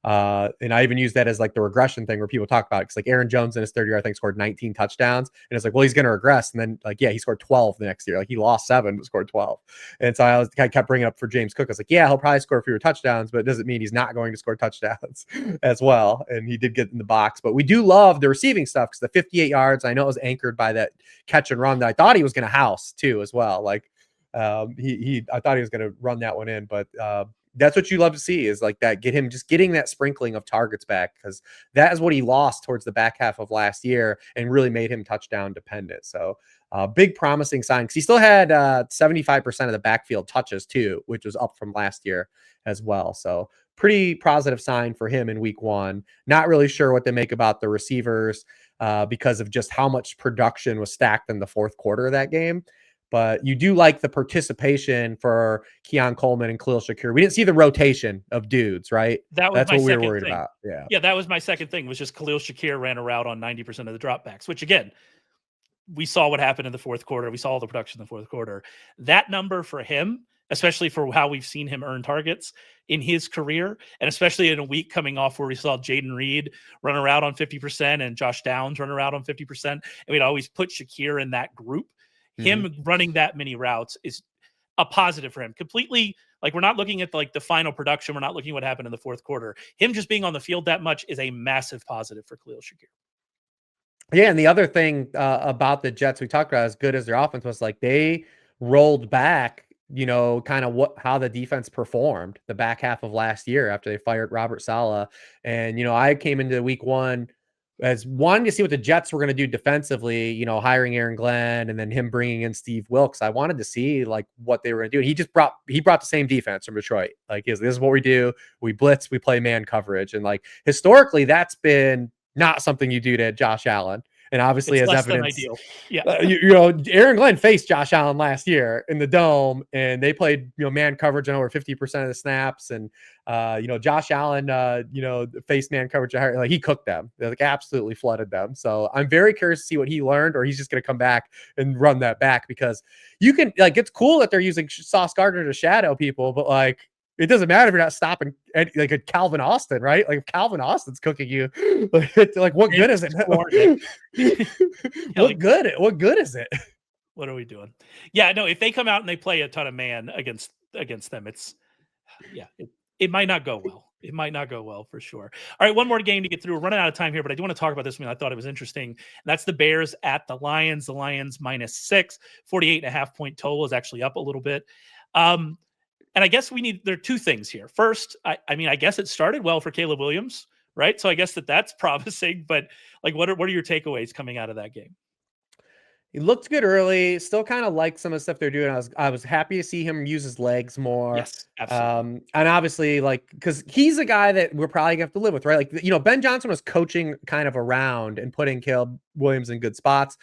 And I even use that as the regression thing where people talk about it. Because Aaron Jones in his third year, I think, scored 19 touchdowns. And it's well, he's going to regress. And then he scored 12 the next year. He lost 7, but scored 12. And so I kept bringing up for James Cook. I was yeah, he'll probably score fewer touchdowns, but it doesn't mean he's not going to score touchdowns as well. And he did get in the box. But we do love the receiving stuff because the 58 yards, I know it was anchored by that catch and run that I thought he was going to house too as well. I thought he was going to run that one in, but that's what you love to see is that, getting that sprinkling of targets back, because that is what he lost towards the back half of last year and really made him touchdown dependent. So big promising sign, because he still had 75% of the backfield touches too, which was up from last year as well. So pretty positive sign for him in week 1. Not really sure what to make about the receivers because of just how much production was stacked in the fourth quarter of that game. But you do like the participation for Keon Coleman and Khalil Shakir. We didn't see the rotation of dudes, right?
That's what we were
worried about. Yeah,
that was my second thing, was just Khalil Shakir ran a route on 90% of the dropbacks, which again, we saw what happened in the fourth quarter. We saw all the production in the fourth quarter. That number for him, especially for how we've seen him earn targets in his career, and especially in a week coming off where we saw Jaden Reed run a route on 50% and Josh Downs run a route on 50%. And we'd always put Shakir in that group. Him running that many routes is a positive for him. Completely, we're not looking at the final production. We're not looking at what happened in the fourth quarter. Him just being on the field that much is a massive positive for Khalil Shakir.
Yeah, and the other thing about the Jets we talked about, as good as their offense was, they rolled back, kind of how the defense performed the back half of last year after they fired Robert Saleh. And, I came into week 1 as wanting to see what the Jets were going to do defensively, hiring Aaron Glenn and then him bringing in Steve Wilkes. I wanted to see what they were going to do. And he brought the same defense from Detroit. This is what we do. We blitz, we play man coverage. And historically, that's been not something you do to Josh Allen. And obviously,
It's
as
less than
evidence,
ideal. Yeah.
Aaron Glenn faced Josh Allen last year in the dome, and they played, man coverage on over 50% of the snaps. And, Josh Allen, faced man coverage. Like, he cooked them. They like absolutely flooded them. So I'm very curious to see what he learned, or he's just going to come back and run that back, because you can, like, it's cool that they're using Sauce Gardner to shadow people, but like, it doesn't matter if you're not stopping like a Calvin Austin, right? Like, if Calvin Austin's cooking you, like what good is it?
Yeah, like,
What good is it?
what are we doing? Yeah, no, if they come out and they play a ton of man against them, it might not go well. It might not go well for sure. All right, one more game to get through. We're running out of time here, but I do want to talk about this one. I thought it was interesting. And that's the Bears at the Lions. The Lions -6, 48.5 point total is actually up a little bit. And I guess there are two things here. First, I guess it started well for Caleb Williams, right? So I guess that's promising, but like, what are your takeaways coming out of that game?
He looked good early. Still kind of like some of the stuff they're doing. I was happy to see him use his legs more.
Yes, absolutely.
And obviously, like, because he's a guy that we're probably gonna have to live with, right? Like, Ben Johnson was coaching kind of around and putting Caleb Williams in good spots.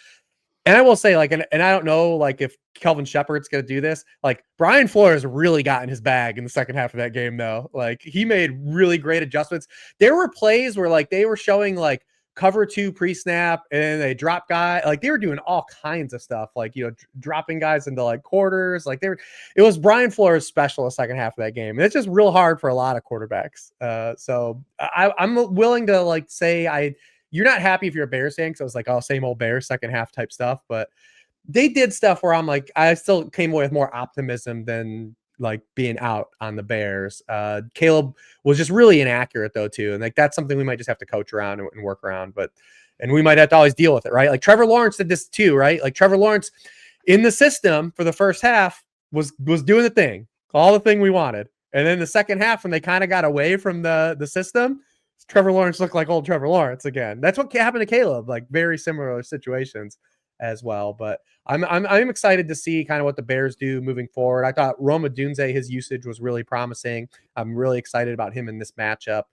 And I will say, like, and I don't know, like, if Kelvin Shepherd's going to do this. Like, Brian Flores really got in his bag in the second half of that game, though. Like, he made really great adjustments. There were plays where, like, they were showing, like, cover 2 pre-snap, and they drop guy. Like, they were doing all kinds of stuff, like, dropping guys into, like, quarters. Like, it was Brian Flores special the second half of that game. And it's just real hard for a lot of quarterbacks. So I'm willing to, like, say you're not happy if you're a Bears fan, because I was like, oh, same old Bears second half type stuff. But they did stuff where I'm like, I still came away with more optimism than like being out on the Bears. Caleb was just really inaccurate though, too. And like, that's something we might just have to coach around and work around. And we might have to always deal with it, right? Like, Trevor Lawrence did this too, right? Like, Trevor Lawrence in the system for the first half was doing the thing, all the thing we wanted. And then the second half, when they kind of got away from the system, Trevor Lawrence looked like old Trevor Lawrence again. That's what happened to Caleb, like very similar situations as well. But I'm excited to see kind of what the Bears do moving forward. I thought Rome Odunze, his usage was really promising. I'm really excited about him in this matchup.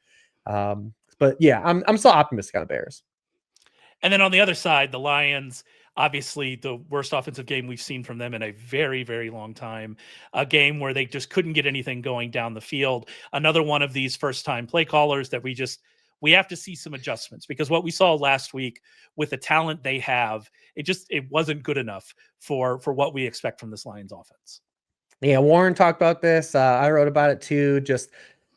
But yeah, I'm still optimistic on the Bears.
And then on the other side, the Lions, obviously the worst offensive game we've seen from them in a very, very long time. A game where they just couldn't get anything going down the field. Another one of these first-time play callers that we have to see some adjustments, because what we saw last week with the talent they have, it wasn't good enough for what we expect from this Lions offense.
Yeah, Warren talked about this. I wrote about it too. Just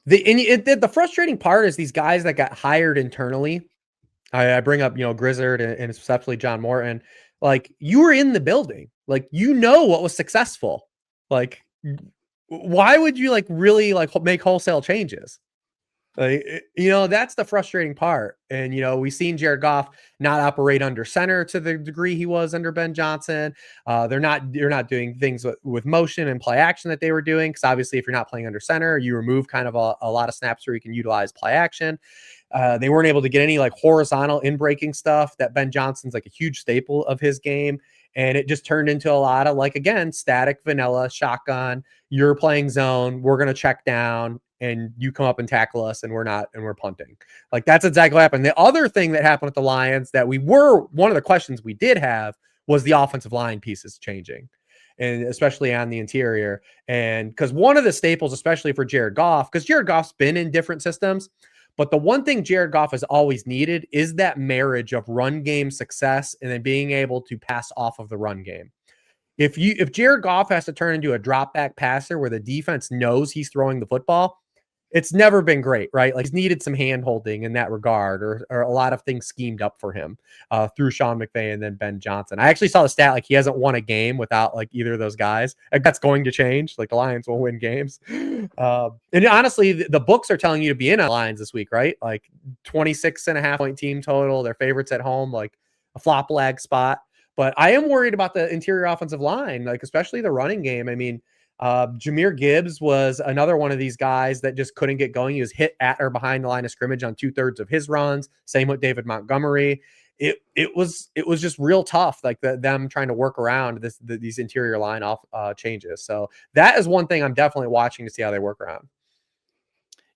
the frustrating part is these guys that got hired internally. I bring up, Grizzard and especially John Morton. Like, you were in the building, like, what was successful. Like, why would you like really like make wholesale changes? Like, that's the frustrating part. And, we've seen Jared Goff not operate under center to the degree he was under Ben Johnson. They're not doing things with motion and play action that they were doing. Because obviously, if you're not playing under center, you remove kind of a lot of snaps where you can utilize play action. They weren't able to get any like horizontal in breaking stuff that Ben Johnson's like a huge staple of his game. And it just turned into a lot of, like, again, static vanilla shotgun. You're playing zone. We're going to check down and you come up and tackle us, and we're punting. Like, that's exactly what happened. The other thing that happened with the Lions that one of the questions we did have was the offensive line pieces changing, and especially on the interior. And because one of the staples, especially for Jared Goff, because Jared Goff's been in different systems, but the one thing Jared Goff has always needed is that marriage of run game success and then being able to pass off of the run game. If Jared Goff has to turn into a drop back passer where the defense knows he's throwing the football, it's never been great, right? Like, he's needed some hand holding in that regard, or a lot of things schemed up for him through Sean McVay and then Ben Johnson. I actually saw the stat, like, he hasn't won a game without like either of those guys. Like, that's going to change. Like, the Lions will win games. And honestly, the books are telling you to be in on Lions this week, right? Like, 26.5 point team total. Their favorites at home, like a flop lag spot. But I am worried about the interior offensive line, like especially the running game. I mean, Jahmyr Gibbs was another one of these guys that just couldn't get going. He was hit at or behind the line of scrimmage on 2/3 of his runs. Same with David Montgomery. It was just real tough, like them trying to work around these interior line off changes. So that is one thing I'm definitely watching to see how they work around.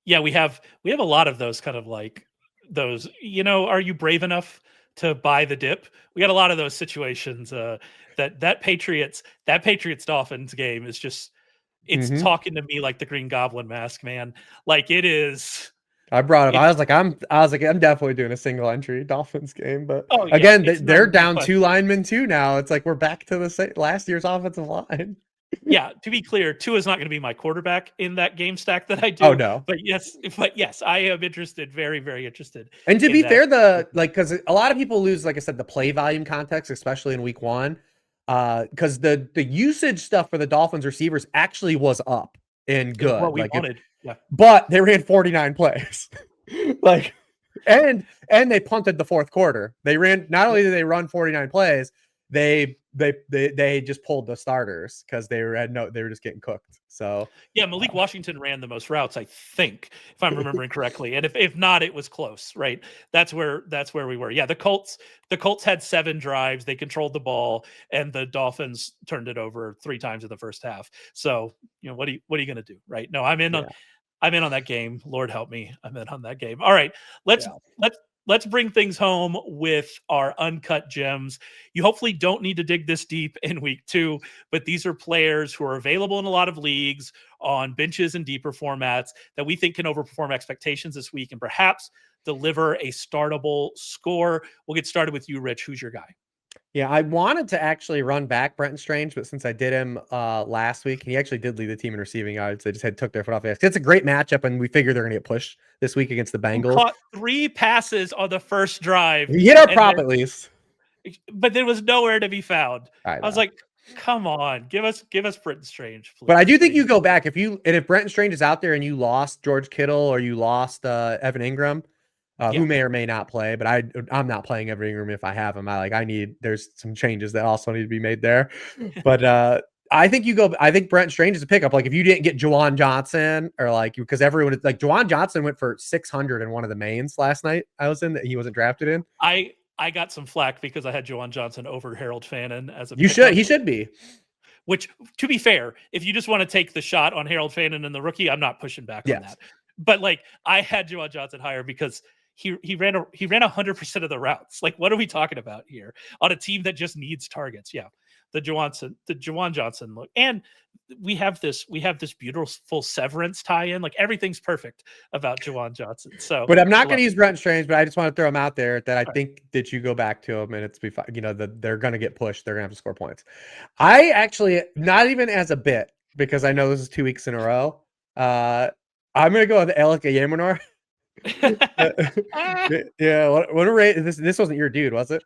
Yeah, we have a lot of those kind of like those. Are you brave enough to buy the dip. We got a lot of those situations. That Patriots-Dolphins game is just it's talking to me like the Green Goblin mask, man. Like it is.
I brought up. I was like, I'm definitely doing a single entry Dolphins game, but
Oh yeah,
again,
it's
they're
not even a
down 2
question.
linemen too now. It's like we're back to the last year's offensive line.
Yeah, to be clear, Tua is not going to be my quarterback in that game stack that I
Oh
do.
no.
But yes, I am interested, very, very interested.
And to
in
be
that.
fair, because a lot of people lose, like I said, the play volume context, especially in week 1, because the usage stuff for the Dolphins receivers actually was up and
It was what
good.
we
Like
wanted. Yeah.
but they ran 49 plays. Like and they punted the fourth quarter. They ran, not only did they run 49 plays, they just pulled the starters because they were just getting cooked. So
Yeah, Malik Washington ran the most routes, I think, if I'm remembering correctly. And if not, it was close, right? That's where we were. Yeah, the Colts had 7 drives, they controlled the ball, and the Dolphins turned it over 3 times in the first half. So, what are you gonna do? Right. No, I'm in on that game. Lord help me. I'm in on that game. All right. Let's bring things home with our uncut gems. You hopefully don't need to dig this deep in week 2, but these are players who are available in a lot of leagues on benches and deeper formats that we think can overperform expectations this week and perhaps deliver a startable score. We'll get started with you, Rich. Who's your guy?
Yeah, I wanted to actually run back Brenton Strange, but since I did him last week, he actually did lead the team in receiving yards. They just took their foot off the gas. It's a great matchup, and we figure they're going to get pushed this week against the Bengals.
Who caught 3 passes on the first drive.
He hit our prop at least,
but there was nowhere to be found.
I
was like, come on, give us Brenton Strange, please.
But I do think you go back if Brenton Strange is out there and you lost George Kittle or you lost Evan Ingram. Who may or may not play, but I'm not playing Evan Ingram if I have him. There's some changes that also need to be made there. But I think Brenton Strange is a pickup. Like if you didn't get Juwan Johnson or because everyone Juwan Johnson went for 600 in one of the mains last night. I was in that he wasn't drafted in.
I got some flack because I had Juwan Johnson over Harold Fannin as a
he should be.
Which, to be fair, if you just want to take the shot on Harold Fannin and the rookie, I'm not pushing back on that. But I had Juwan Johnson higher because he ran 100% of the routes. Like, what are we talking about here on a team that just needs targets? Yeah, the Juwan Johnson look, and we have this beautiful Severance tie-in. Like everything's perfect about Juwan Johnson. So,
but I'm not going to use Brenton Strange. But I just want to throw him out there that I think that you go back to him and it's they're going to get pushed. They're going to have to score points. I actually, not even as a bit, because I know this is 2 weeks in a row. I'm going to go with Alec Yemunor. Yeah, what a rate. This wasn't your dude, was it?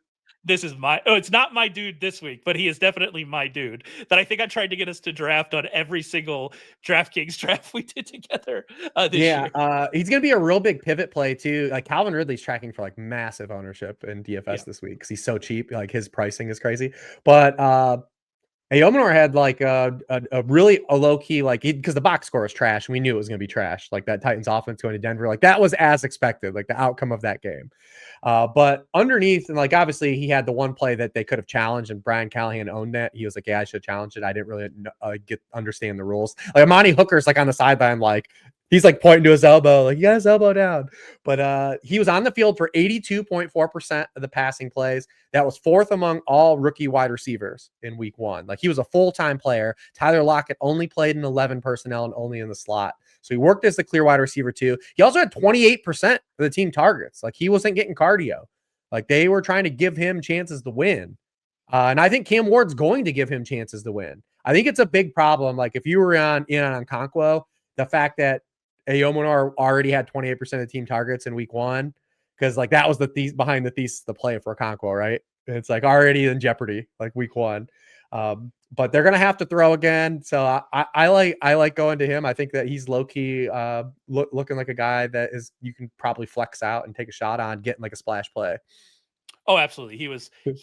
It's not my dude this week, but he is definitely my dude that I think I tried to get us to draft on every single DraftKings draft we did together this year.
He's going to be a real big pivot play too. Like Calvin Ridley's tracking for massive ownership in DFS this week because he's so cheap. Like his pricing is crazy. But Yemunor had a really low key, because the box score was trash. We knew it was going to be trash. Like that Titans offense going to Denver, that was as expected, the outcome of that game. But underneath, and obviously he had the one play that they could have challenged, and Brian Callahan owned that. He was like, "Yeah, I should challenge it. I didn't really understand the rules." Amani Hooker's on the sideline, he's pointing to his elbow, you got his elbow down. But he was on the field for 82.4% of the passing plays. That was 4th among all rookie wide receivers in week 1. He was a full-time player. Tyler Lockett only played in 11 personnel and only in the slot. So he worked as the clear wide receiver too. He also had 28% of the team targets. He wasn't getting cardio. They were trying to give him chances to win. And I think Cam Ward's going to give him chances to win. I think it's a big problem. If you were in on Conquo, the fact that Yemunor already had 28% of the team targets in week 1, because that was the behind the thesis, the play for Conquo, right? It's already in jeopardy, week 1. But they're gonna have to throw again. So I like going to him. I think that he's low key looking like a guy that you can probably flex out and take a shot on getting a splash play.
Oh, absolutely. He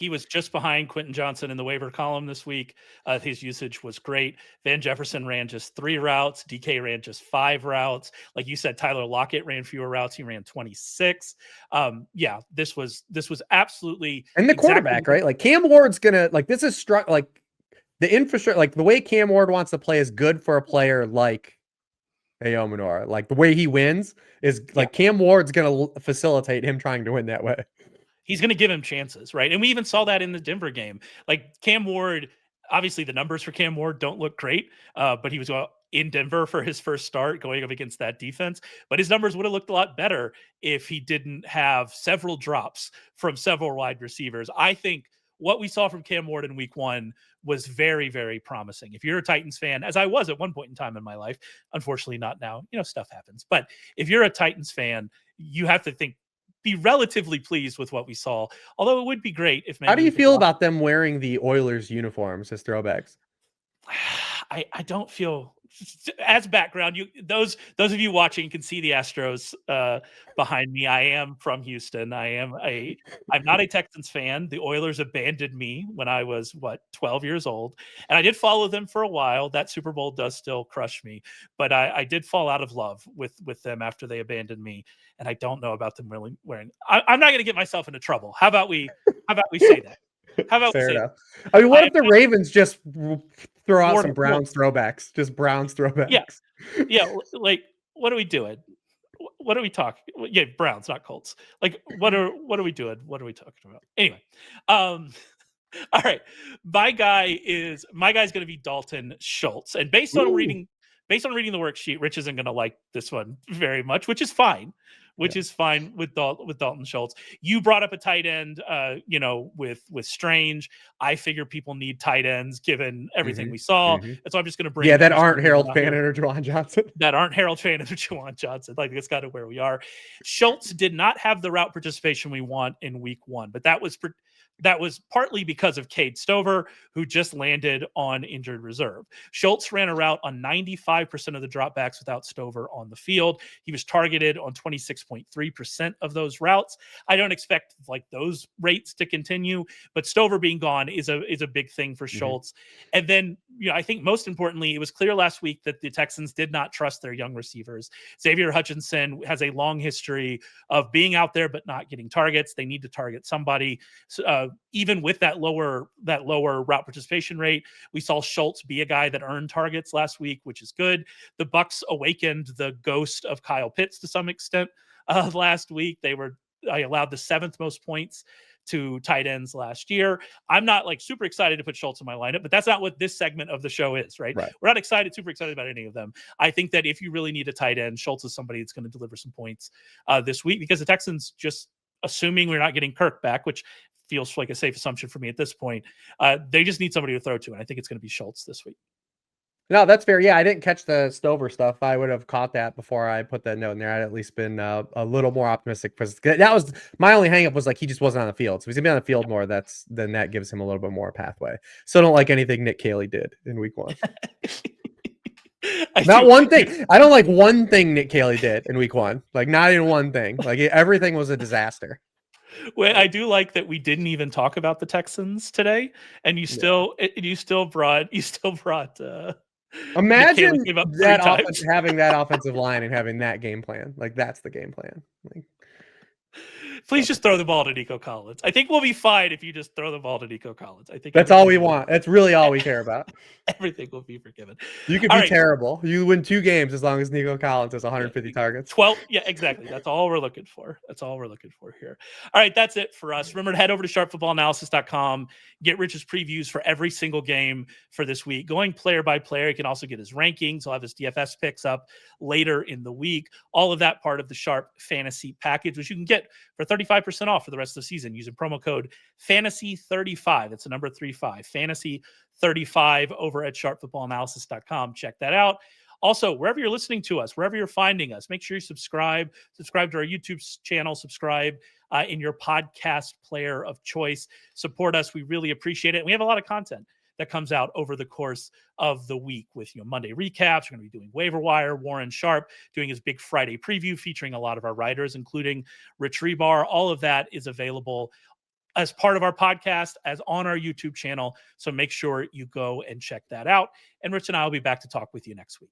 was just behind Quentin Johnson in the waiver column this week. His usage was great. Van Jefferson ran just 3 routes. DK ran just 5 routes. Like you said, Tyler Lockett ran fewer routes. He ran 26. Yeah, this was absolutely.
And the quarterback, right? Cam Ward's gonna this is struck the infrastructure, the way Cam Ward wants to play is good for a player like Yemunor. The way he wins is Cam Ward's gonna facilitate him trying to win that way.
he's going to give him chances, right? And we even saw that in the Denver game. Like Cam Ward, obviously the numbers for Cam Ward don't look great, but he was in Denver for his first start going up against that defense. But his numbers would have looked a lot better if he didn't have several drops from several wide receivers. I think what we saw from Cam Ward in week 1 was very, very promising. If you're a Titans fan, as I was at one point in time in my life, unfortunately not now, stuff happens. But if you're a Titans fan, you have to be relatively pleased with what we saw. Although it would be great if maybe.
How do you feel about them wearing the Oilers uniforms as throwbacks?
I don't feel, as background, those of you watching can see the Astros behind me. I am from Houston. I'm not a Texans fan. The Oilers abandoned me when I was 12 years old, and I did follow them for a while. That Super Bowl does still crush me, but I did fall out of love with them after they abandoned me, and I don't know about them really wearing. I'm not going to get myself into trouble. How about we say that? How about
Fair
we say
enough. I mean, what if the Ravens just throw out some Browns throwbacks? Just Browns throwbacks.
Yeah. Like, what are we doing? What are we talking? Yeah, Browns, not Colts. Like, what are we doing? What are we talking about? Anyway, all right. My guy's going to be Dalton Schultz, and based on reading the worksheet, Rich isn't going to like this one very much, which is fine. Is fine with Dalton Schultz. You brought up a tight end, with Strange. I figure people need tight ends given everything we saw. And so I'm just going to bring.
Yeah, that aren't Harold Fannin or Juwan Johnson.
That aren't Harold Fannin or Juwan Johnson. Like, that's kind of where we are. Schultz did not have the route participation we want in week 1, but that was partly because of Cade Stover, who just landed on injured reserve. Schultz ran a route on 95% of the dropbacks without Stover on the field. He was targeted on 26.3% of those routes. I don't expect those rates to continue, but Stover being gone is a big thing for Schultz. And then, I think most importantly, it was clear last week that the Texans did not trust their young receivers. Xavier Hutchinson has a long history of being out there but not getting targets. They need to target somebody. Even with that lower route participation rate, we saw Schultz be a guy that earned targets last week, which is good. The Bucs awakened the ghost of Kyle Pitts to some extent last week. I allowed the 7th most points to tight ends last year. I'm not super excited to put Schultz in my lineup, but that's not what this segment of the show is, right? We're not super excited about any of them. I think that if you really need a tight end, Schultz is somebody that's going to deliver some points this week, because the Texans, just assuming we're not getting Kirk back, which feels like a safe assumption for me at this point, they just need somebody to throw to, and I think it's going to be Schultz this week.
No, that's fair. Yeah, I didn't catch the Stover stuff. I would have caught that before I put that note in there. I'd at least been a little more optimistic, because that was my only hangup, was he just wasn't on the field. So if he's gonna be on the field more, then that gives him a little bit more pathway. So I don't like anything Nick Caley did in week 1. Not one thing. I don't like one thing Nick Caley did in week 1. Not even one thing. Everything was a disaster.
Well, I do like that we didn't even talk about the Texans today, and you still brought.
Imagine that having that offensive line and having that game plan. That's the game plan.
Please just throw the ball to Nico Collins. I think we'll be fine if you just throw the ball to Nico Collins. I think
that's all we want. That's really all we care about.
Everything will be forgiven.
You could be terrible. You win 2 games as long as Nico Collins has 150 targets.
12. Yeah, exactly. That's all we're looking for. That's all we're looking for here. All right, that's it for us. Remember to head over to sharpfootballanalysis.com. Get Rich's previews for every single game for this week. Going player by player. You can also get his rankings. He'll have his DFS picks up later in the week. All of that part of the Sharp Fantasy package, which you can get for 35% off for the rest of the season using promo code FANTASY35. It's the number 35. FANTASY35 over at sharpfootballanalysis.com. Check that out. Also, wherever you're listening to us, wherever you're finding us, make sure you subscribe to our YouTube channel, subscribe in your podcast player of choice. Support us. We really appreciate it. And we have a lot of content that comes out over the course of the week with Monday recaps. We're going to be doing waiver wire. Warren Sharp doing his big Friday preview featuring a lot of our writers, including Rich Rebar. All of that is available as part of our podcast, as on our YouTube channel. So make sure you go and check that out. And Rich and I will be back to talk with you next week.